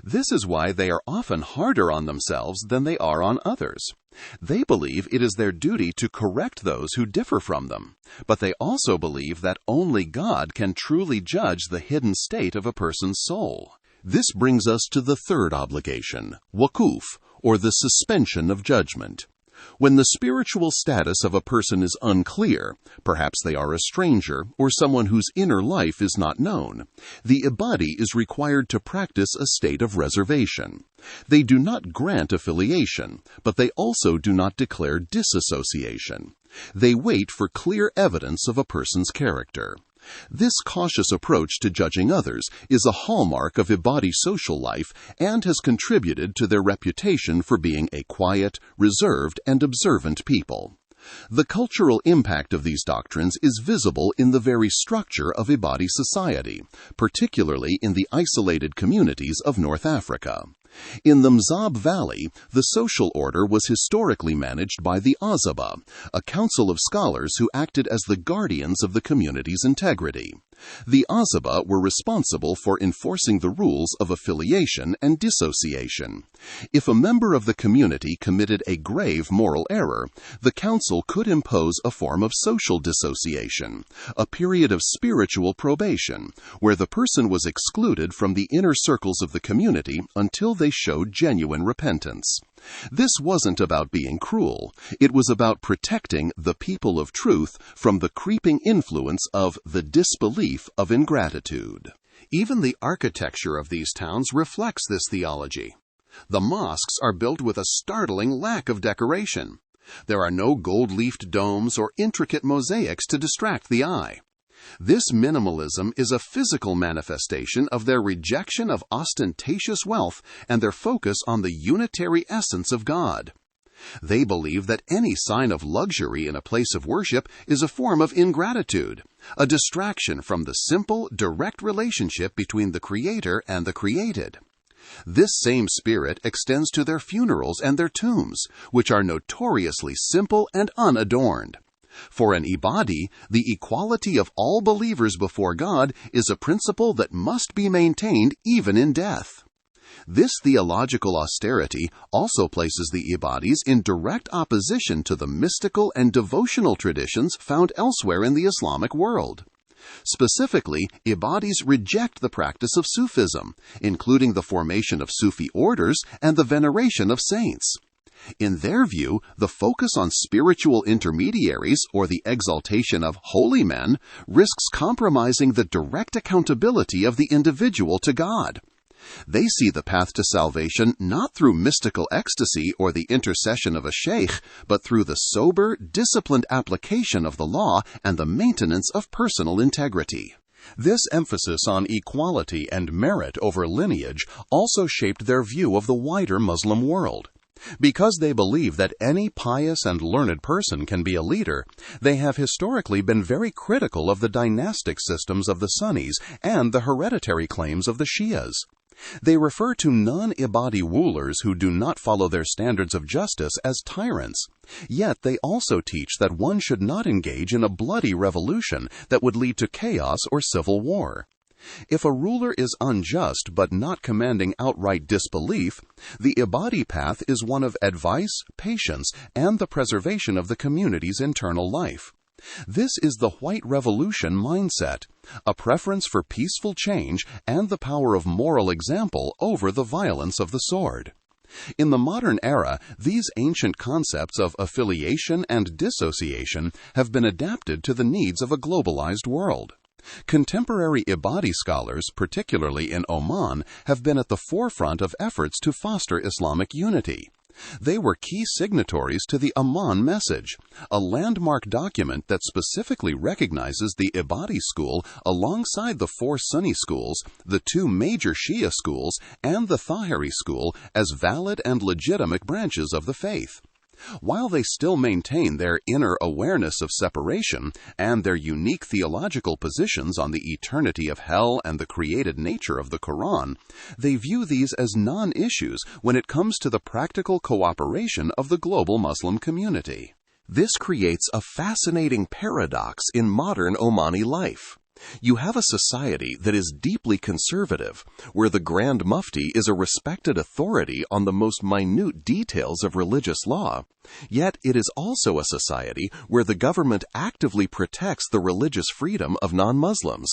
This is why they are often harder on themselves than they are on others. They believe it is their duty to correct those who differ from them, but they also believe that only God can truly judge the hidden state of a person's soul. This brings us to the third obligation, waquf, or the suspension of judgment. When the spiritual status of a person is unclear, perhaps they are a stranger or someone whose inner life is not known, the Ibadi is required to practice a state of reservation. They do not grant affiliation, but they also do not declare disassociation. They wait for clear evidence of a person's character. This cautious approach to judging others is a hallmark of Ibadi social life and has contributed to their reputation for being a quiet, reserved, and observant people. The cultural impact of these doctrines is visible in the very structure of Ibadi society, particularly in the isolated communities of North Africa. In the Mzab Valley, the social order was historically managed by the Azaba, a council of scholars who acted as the guardians of the community's integrity. The Azaba were responsible for enforcing the rules of affiliation and dissociation. If a member of the community committed a grave moral error, the council could impose a form of social dissociation, a period of spiritual probation, where the person was excluded from the inner circles of the community until they showed genuine repentance. This wasn't about being cruel. It was about protecting the people of truth from the creeping influence of the disbelief of ingratitude. Even the architecture of these towns reflects this theology. The mosques are built with a startling lack of decoration. There are no gold-leafed domes or intricate mosaics to distract the eye. This minimalism is a physical manifestation of their rejection of ostentatious wealth and their focus on the unitary essence of God. They believe that any sign of luxury in a place of worship is a form of ingratitude, a distraction from the simple, direct relationship between the Creator and the created. This same spirit extends to their funerals and their tombs, which are notoriously simple and unadorned. For an Ibadi, the equality of all believers before God is a principle that must be maintained even in death. This theological austerity also places the Ibadis in direct opposition to the mystical and devotional traditions found elsewhere in the Islamic world. Specifically, Ibadis reject the practice of Sufism, including the formation of Sufi orders and the veneration of saints. In their view, the focus on spiritual intermediaries or the exaltation of holy men risks compromising the direct accountability of the individual to God. They see the path to salvation not through mystical ecstasy or the intercession of a sheikh, but through the sober, disciplined application of the law and the maintenance of personal integrity. This emphasis on equality and merit over lineage also shaped their view of the wider Muslim world. Because they believe that any pious and learned person can be a leader, they have historically been very critical of the dynastic systems of the Sunnis and the hereditary claims of the Shias. They refer to non-Ibadi rulers who do not follow their standards of justice as tyrants. Yet they also teach that one should not engage in a bloody revolution that would lead to chaos or civil war. If a ruler is unjust but not commanding outright disbelief, the Ibadi path is one of advice, patience, and the preservation of the community's internal life. This is the white revolution mindset, a preference for peaceful change and the power of moral example over the violence of the sword. In the modern era, these ancient concepts of affiliation and dissociation have been adapted to the needs of a globalized world. Contemporary Ibadi scholars, particularly in Oman, have been at the forefront of efforts to foster Islamic unity. They were key signatories to the Oman Message, a landmark document that specifically recognizes the Ibadi school alongside the 4 Sunni schools, the 2 major Shia schools, and the Thahiri school as valid and legitimate branches of the faith. While they still maintain their inner awareness of separation and their unique theological positions on the eternity of hell and the created nature of the Quran, they view these as non-issues when it comes to the practical cooperation of the global Muslim community. This creates a fascinating paradox in modern Omani life. You have a society that is deeply conservative, where the Grand Mufti is a respected authority on the most minute details of religious law, yet it is also a society where the government actively protects the religious freedom of non-Muslims.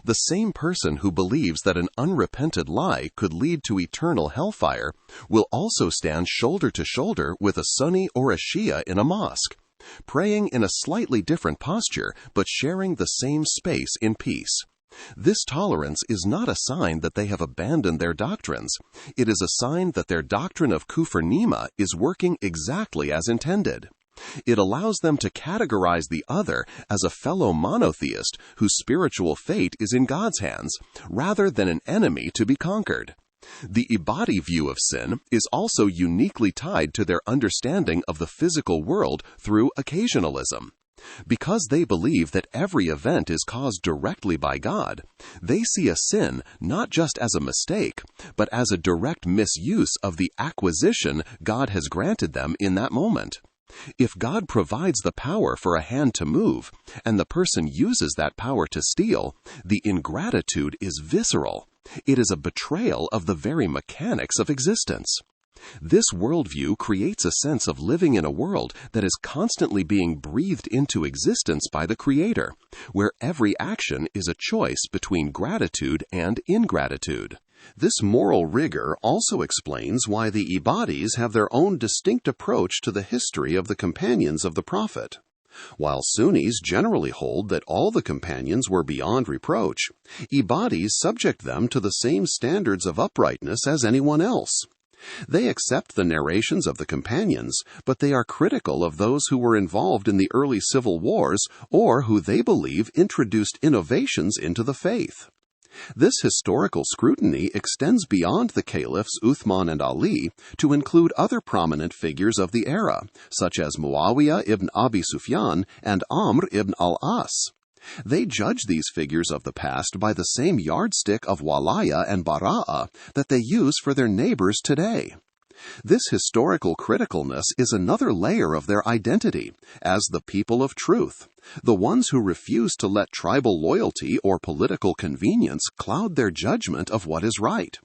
The same person who believes that an unrepented lie could lead to eternal hellfire will also stand shoulder to shoulder with a Sunni or a Shia in a mosque, praying in a slightly different posture, but sharing the same space in peace. This tolerance is not a sign that they have abandoned their doctrines. It is a sign that their doctrine of kufr nima is working exactly as intended. It allows them to categorize the other as a fellow monotheist whose spiritual fate is in God's hands, rather than an enemy to be conquered. The Ibadi view of sin is also uniquely tied to their understanding of the physical world through occasionalism. Because they believe that every event is caused directly by God, they see a sin not just as a mistake, but as a direct misuse of the acquisition God has granted them in that moment. If God provides the power for a hand to move, and the person uses that power to steal, the ingratitude is visceral. It is a betrayal of the very mechanics of existence. This worldview creates a sense of living in a world that is constantly being breathed into existence by the Creator, where every action is a choice between gratitude and ingratitude. This moral rigor also explains why the Ibadis have their own distinct approach to the history of the companions of the Prophet. While Sunnis generally hold that all the companions were beyond reproach, Ibadis subject them to the same standards of uprightness as anyone else. They accept the narrations of the companions, but they are critical of those who were involved in the early civil wars or who they believe introduced innovations into the faith. This historical scrutiny extends beyond the caliphs Uthman and Ali to include other prominent figures of the era, such as Muawiyah ibn Abi Sufyan and Amr ibn al-As. They judge these figures of the past by the same yardstick of walaya and bara'a that they use for their neighbors today. This historical criticalness is another layer of their identity as the people of truth, the ones who refuse to let tribal loyalty or political convenience cloud their judgment of what is right.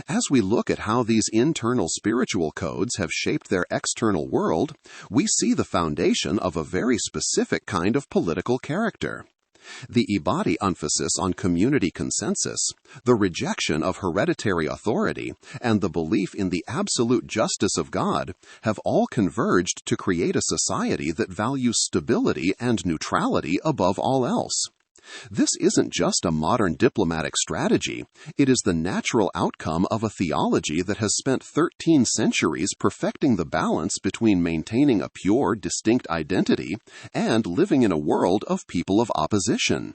As we look at how these internal spiritual codes have shaped their external world, we see the foundation of a very specific kind of political character. The Ibadi emphasis on community consensus, the rejection of hereditary authority, and the belief in the absolute justice of God have all converged to create a society that values stability and neutrality above all else. This isn't just a modern diplomatic strategy, it is the natural outcome of a theology that has spent 13 centuries perfecting the balance between maintaining a pure, distinct identity and living in a world of people of opposition.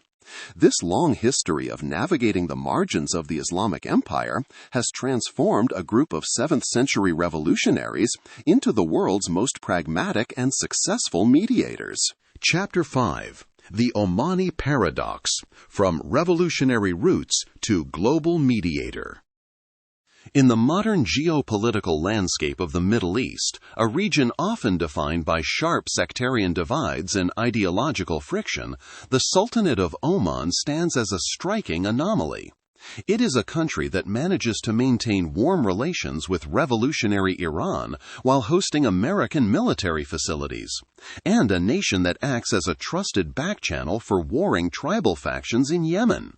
This long history of navigating the margins of the Islamic Empire has transformed a group of 7th-century revolutionaries into the world's most pragmatic and successful mediators. Chapter 5. The Omani Paradox, From Revolutionary Roots to Global Mediator. In the modern geopolitical landscape of the Middle East, a region often defined by sharp sectarian divides and ideological friction, the Sultanate of Oman stands as a striking anomaly. It is a country that manages to maintain warm relations with revolutionary Iran while hosting American military facilities, and a nation that acts as a trusted backchannel for warring tribal factions in Yemen.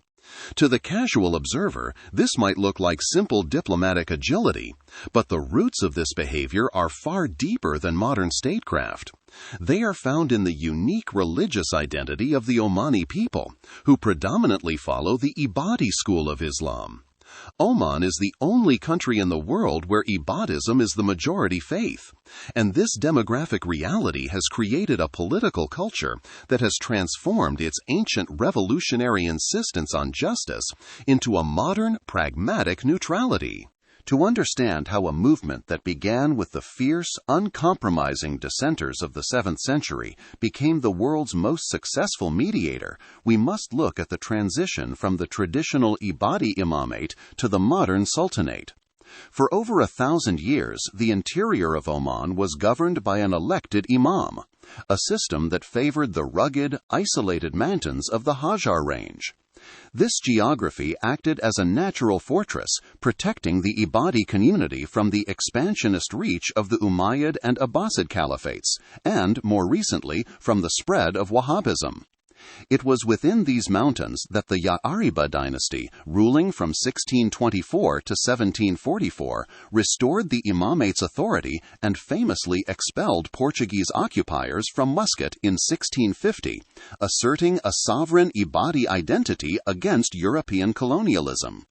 To the casual observer, this might look like simple diplomatic agility, but the roots of this behavior are far deeper than modern statecraft. They are found in the unique religious identity of the Omani people, who predominantly follow the Ibadi school of Islam. Oman is the only country in the world where Ibadism is the majority faith, and this demographic reality has created a political culture that has transformed its ancient revolutionary insistence on justice into a modern, pragmatic neutrality. To understand how a movement that began with the fierce, uncompromising dissenters of the 7th century became the world's most successful mediator, we must look at the transition from the traditional Ibadi imamate to the modern sultanate. For over 1,000 years, the interior of Oman was governed by an elected imam, a system that favored the rugged, isolated mountains of the Hajar range. This geography acted as a natural fortress, protecting the Ibadi community from the expansionist reach of the Umayyad and Abbasid caliphates, and, more recently, from the spread of Wahhabism. It was within these mountains that the Ya'ariba dynasty, ruling from 1624 to 1744, restored the imamate's authority and famously expelled Portuguese occupiers from Muscat in 1650, asserting a sovereign Ibadi identity against European colonialism.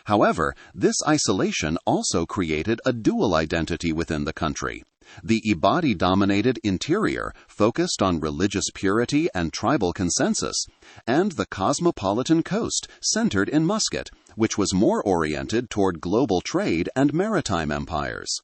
However, this isolation also created a dual identity within the country. The Ibadi-dominated interior focused on religious purity and tribal consensus, and the cosmopolitan coast centered in Muscat, which was more oriented toward global trade and maritime empires.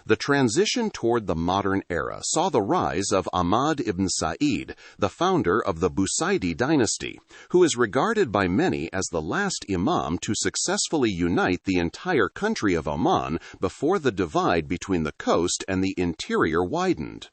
The transition toward the modern era saw the rise of Ahmad ibn Sa'id, the founder of the Busaidi dynasty, who is regarded by many as the last imam to successfully unite the entire country of Oman before the divide between the coast and the interior widened.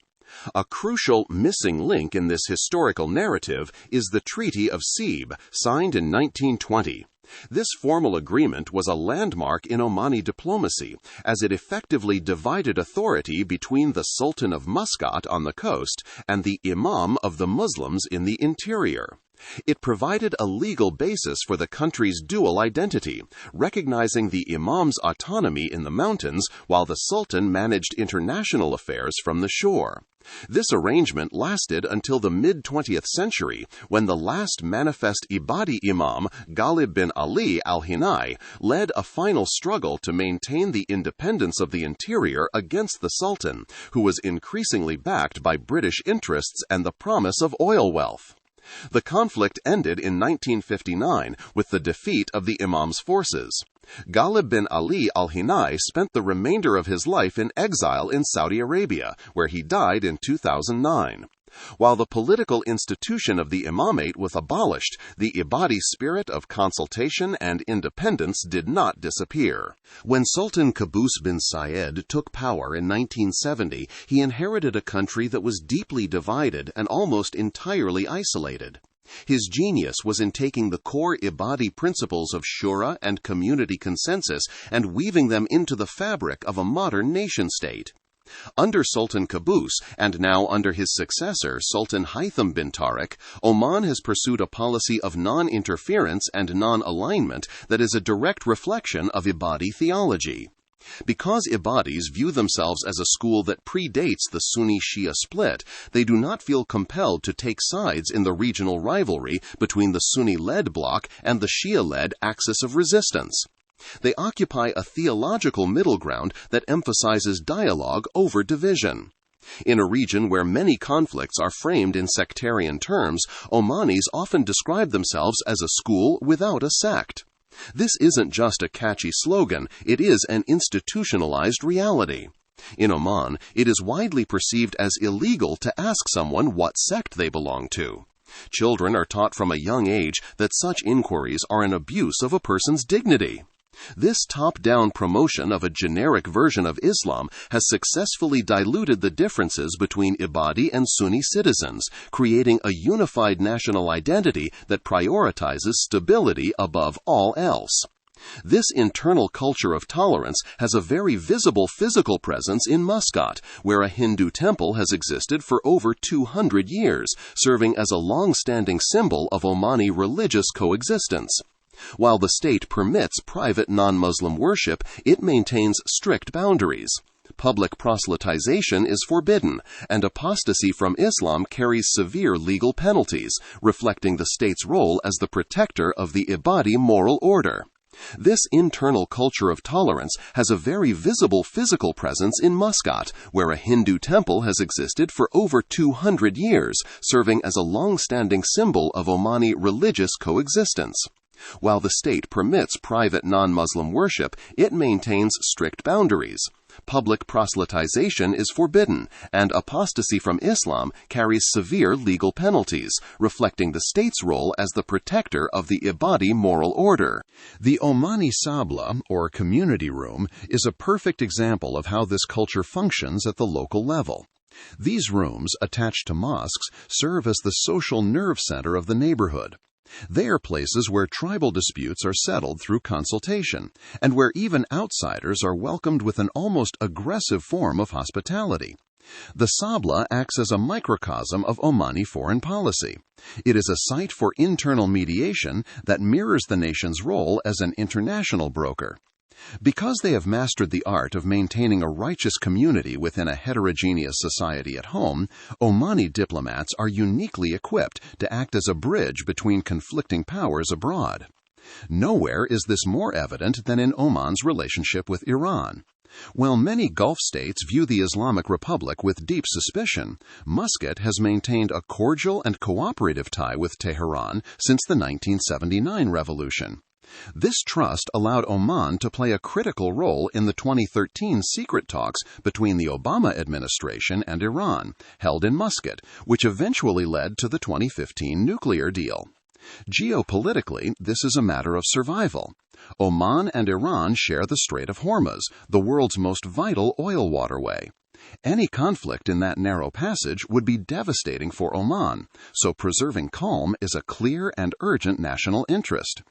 A crucial missing link in this historical narrative is the Treaty of Seb, signed in 1920. This formal agreement was a landmark in Omani diplomacy, as it effectively divided authority between the Sultan of Muscat on the coast and the Imam of the Muslims in the interior. It provided a legal basis for the country's dual identity, recognizing the Imam's autonomy in the mountains while the Sultan managed international affairs from the shore. This arrangement lasted until the mid-20th century, when the last manifest Ibadi Imam, Ghalib bin Ali al-Hinai, led a final struggle to maintain the independence of the interior against the Sultan, who was increasingly backed by British interests and the promise of oil wealth. The conflict ended in 1959 with the defeat of the Imam's forces. Ghalib bin Ali al-Hinai spent the remainder of his life in exile in Saudi Arabia, where he died in 2009. While the political institution of the imamate was abolished, the Ibadi spirit of consultation and independence did not disappear. When Sultan Qaboos bin Said took power in 1970, he inherited a country that was deeply divided and almost entirely isolated. His genius was in taking the core Ibadi principles of shura and community consensus and weaving them into the fabric of a modern nation-state. Under Sultan Qaboos, and now under his successor, Sultan Haytham bin Tariq, Oman has pursued a policy of non-interference and non-alignment that is a direct reflection of Ibadi theology. Because Ibadis view themselves as a school that predates the Sunni-Shia split, they do not feel compelled to take sides in the regional rivalry between the Sunni-led bloc and the Shia-led axis of resistance. They occupy a theological middle ground that emphasizes dialogue over division. In a region where many conflicts are framed in sectarian terms, Omanis often describe themselves as a school without a sect. This isn't just a catchy slogan, it is an institutionalized reality. In Oman, it is widely perceived as illegal to ask someone what sect they belong to. Children are taught from a young age that such inquiries are an abuse of a person's dignity. This top-down promotion of a generic version of Islam has successfully diluted the differences between Ibadi and Sunni citizens, creating a unified national identity that prioritizes stability above all else. This internal culture of tolerance has a very visible physical presence in Muscat, where a Hindu temple has existed for over 200 years, serving as a long-standing symbol of Omani religious coexistence. While the state permits private non-Muslim worship, it maintains strict boundaries. Public proselytization is forbidden, and apostasy from Islam carries severe legal penalties, reflecting the state's role as the protector of the Ibadi moral order. This internal culture of tolerance has a very visible physical presence in Muscat, where a Hindu temple has existed for over 200 years, serving as a long-standing symbol of Omani religious coexistence. While the state permits private non-Muslim worship, it maintains strict boundaries. Public proselytization is forbidden, and apostasy from Islam carries severe legal penalties, reflecting the state's role as the protector of the Ibadi moral order. The Omani Sabla, or community room, is a perfect example of how this culture functions at the local level. These rooms, attached to mosques, serve as the social nerve center of the neighborhood. They are places where tribal disputes are settled through consultation, and where even outsiders are welcomed with an almost aggressive form of hospitality. The Sabla acts as a microcosm of Omani foreign policy. It is a site for internal mediation that mirrors the nation's role as an international broker. Because they have mastered the art of maintaining a righteous community within a heterogeneous society at home, Omani diplomats are uniquely equipped to act as a bridge between conflicting powers abroad. Nowhere is this more evident than in Oman's relationship with Iran. While many Gulf states view the Islamic Republic with deep suspicion, Muscat has maintained a cordial and cooperative tie with Tehran since the 1979 revolution. This trust allowed Oman to play a critical role in the 2013 secret talks between the Obama administration and Iran, held in Muscat, which eventually led to the 2015 nuclear deal. Geopolitically, this is a matter of survival. Oman and Iran share the Strait of Hormuz, the world's most vital oil waterway. Any conflict in that narrow passage would be devastating for Oman, so preserving calm is a clear and urgent national interest.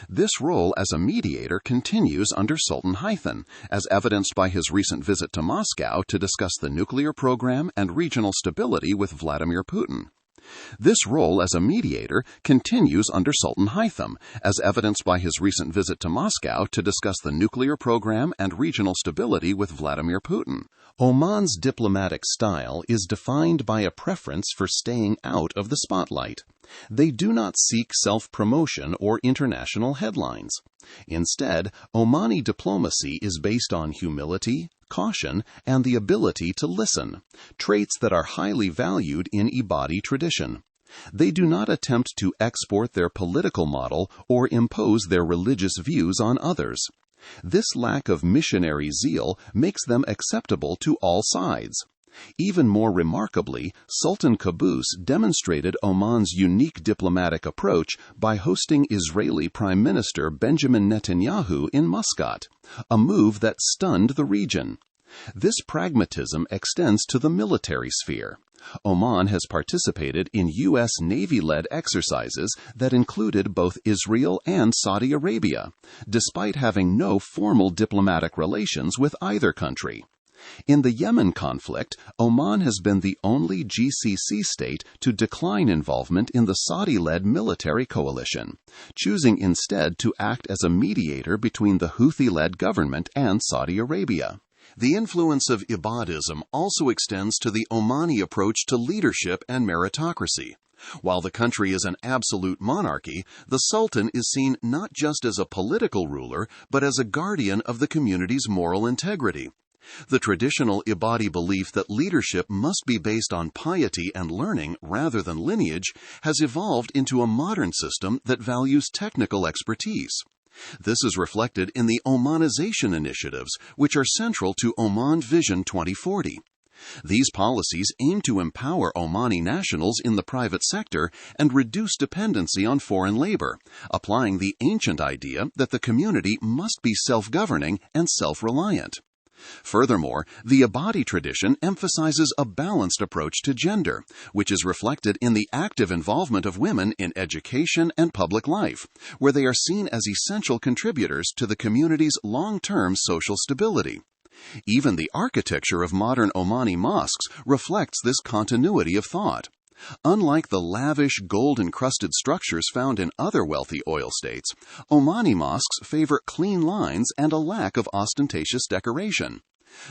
This role as a mediator continues under Sultan Haitham, as evidenced by his recent visit to Moscow to discuss the nuclear program and regional stability with Vladimir Putin. This role as a mediator continues under Sultan Haitham, as evidenced by his recent visit to Moscow to discuss the nuclear program and regional stability with Vladimir Putin. Oman's diplomatic style is defined by a preference for staying out of the spotlight. They do not seek self-promotion or international headlines. Instead, Omani diplomacy is based on humility, caution, and the ability to listen, traits that are highly valued in Ibadi tradition. They do not attempt to export their political model or impose their religious views on others. This lack of missionary zeal makes them acceptable to all sides. Even more remarkably, Sultan Qaboos demonstrated Oman's unique diplomatic approach by hosting Israeli Prime Minister Benjamin Netanyahu in Muscat, a move that stunned the region. This pragmatism extends to the military sphere. Oman has participated in U.S. Navy-led exercises that included both Israel and Saudi Arabia, despite having no formal diplomatic relations with either country. In the Yemen conflict, Oman has been the only GCC state to decline involvement in the Saudi-led military coalition, choosing instead to act as a mediator between the Houthi-led government and Saudi Arabia. The influence of Ibadism also extends to the Omani approach to leadership and meritocracy. While the country is an absolute monarchy, the Sultan is seen not just as a political ruler, but as a guardian of the community's moral integrity. The traditional Ibadi belief that leadership must be based on piety and learning rather than lineage has evolved into a modern system that values technical expertise. This is reflected in the Omanization initiatives, which are central to Oman Vision 2040. These policies aim to empower Omani nationals in the private sector and reduce dependency on foreign labor, applying the ancient idea that the community must be self-governing and self-reliant. Furthermore, the Ibadi tradition emphasizes a balanced approach to gender, which is reflected in the active involvement of women in education and public life, where they are seen as essential contributors to the community's long-term social stability. Even the architecture of modern Omani mosques reflects this continuity of thought. Unlike the lavish, gold-encrusted structures found in other wealthy oil states, Omani mosques favor clean lines and a lack of ostentatious decoration.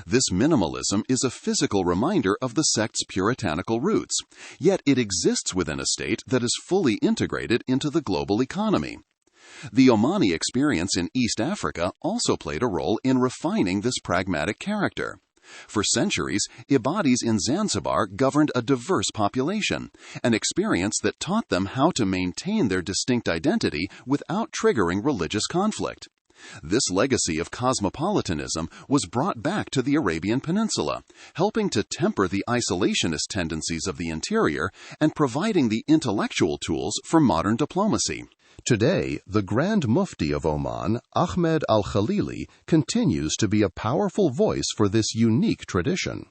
This minimalism is a physical reminder of the sect's puritanical roots, yet it exists within a state that is fully integrated into the global economy. The Omani experience in East Africa also played a role in refining this pragmatic character. For centuries, Ibadis in Zanzibar governed a diverse population, an experience that taught them how to maintain their distinct identity without triggering religious conflict. This legacy of cosmopolitanism was brought back to the Arabian Peninsula, helping to temper the isolationist tendencies of the interior and providing the intellectual tools for modern diplomacy. Today, the Grand Mufti of Oman, Ahmed al-Khalili, continues to be a powerful voice for this unique tradition.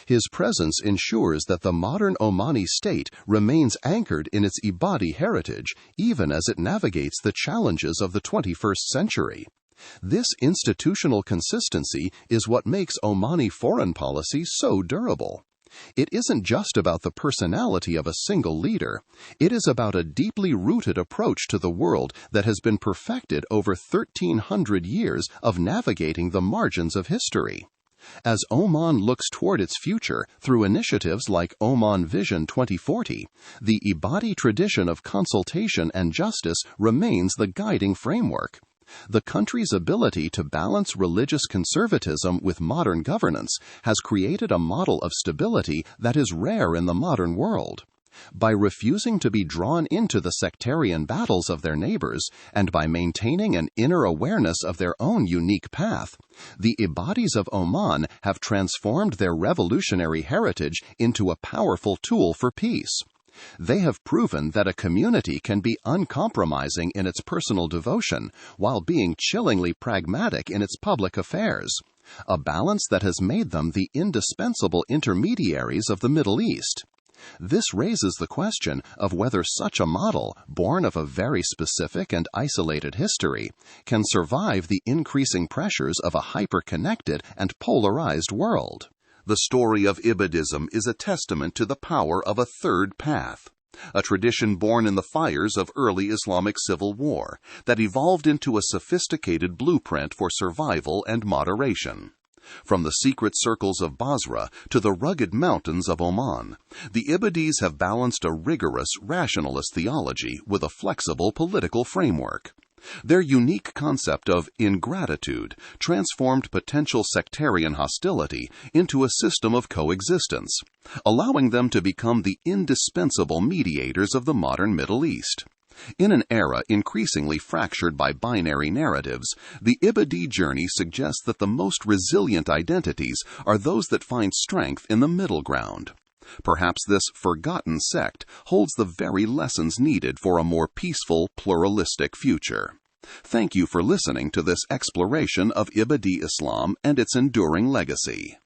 His presence ensures that the modern Omani state remains anchored in its Ibadi heritage, even as it navigates the challenges of the 21st century. This institutional consistency is what makes Omani foreign policy so durable. It isn't just about the personality of a single leader. It is about a deeply rooted approach to the world that has been perfected over 1,300 years of navigating the margins of history. As Oman looks toward its future through initiatives like Oman Vision 2040, the Ibadi tradition of consultation and justice remains the guiding framework. The country's ability to balance religious conservatism with modern governance has created a model of stability that is rare in the modern world. By refusing to be drawn into the sectarian battles of their neighbors and by maintaining an inner awareness of their own unique path, the Ibadis of Oman have transformed their revolutionary heritage into a powerful tool for peace. They have proven that a community can be uncompromising in its personal devotion while being chillingly pragmatic in its public affairs, a balance that has made them the indispensable intermediaries of the Middle East. This raises the question of whether such a model, born of a very specific and isolated history, can survive the increasing pressures of a hyper-connected and polarized world. The story of Ibadism is a testament to the power of a third path, a tradition born in the fires of early Islamic civil war that evolved into a sophisticated blueprint for survival and moderation. From the secret circles of Basra to the rugged mountains of Oman, the Ibadis have balanced a rigorous rationalist theology with a flexible political framework. Their unique concept of ingratitude transformed potential sectarian hostility into a system of coexistence, allowing them to become the indispensable mediators of the modern Middle East. In an era increasingly fractured by binary narratives, the Ibadi journey suggests that the most resilient identities are those that find strength in the middle ground. Perhaps this forgotten sect holds the very lessons needed for a more peaceful, pluralistic future. Thank you for listening to this exploration of Ibadi Islam and its enduring legacy.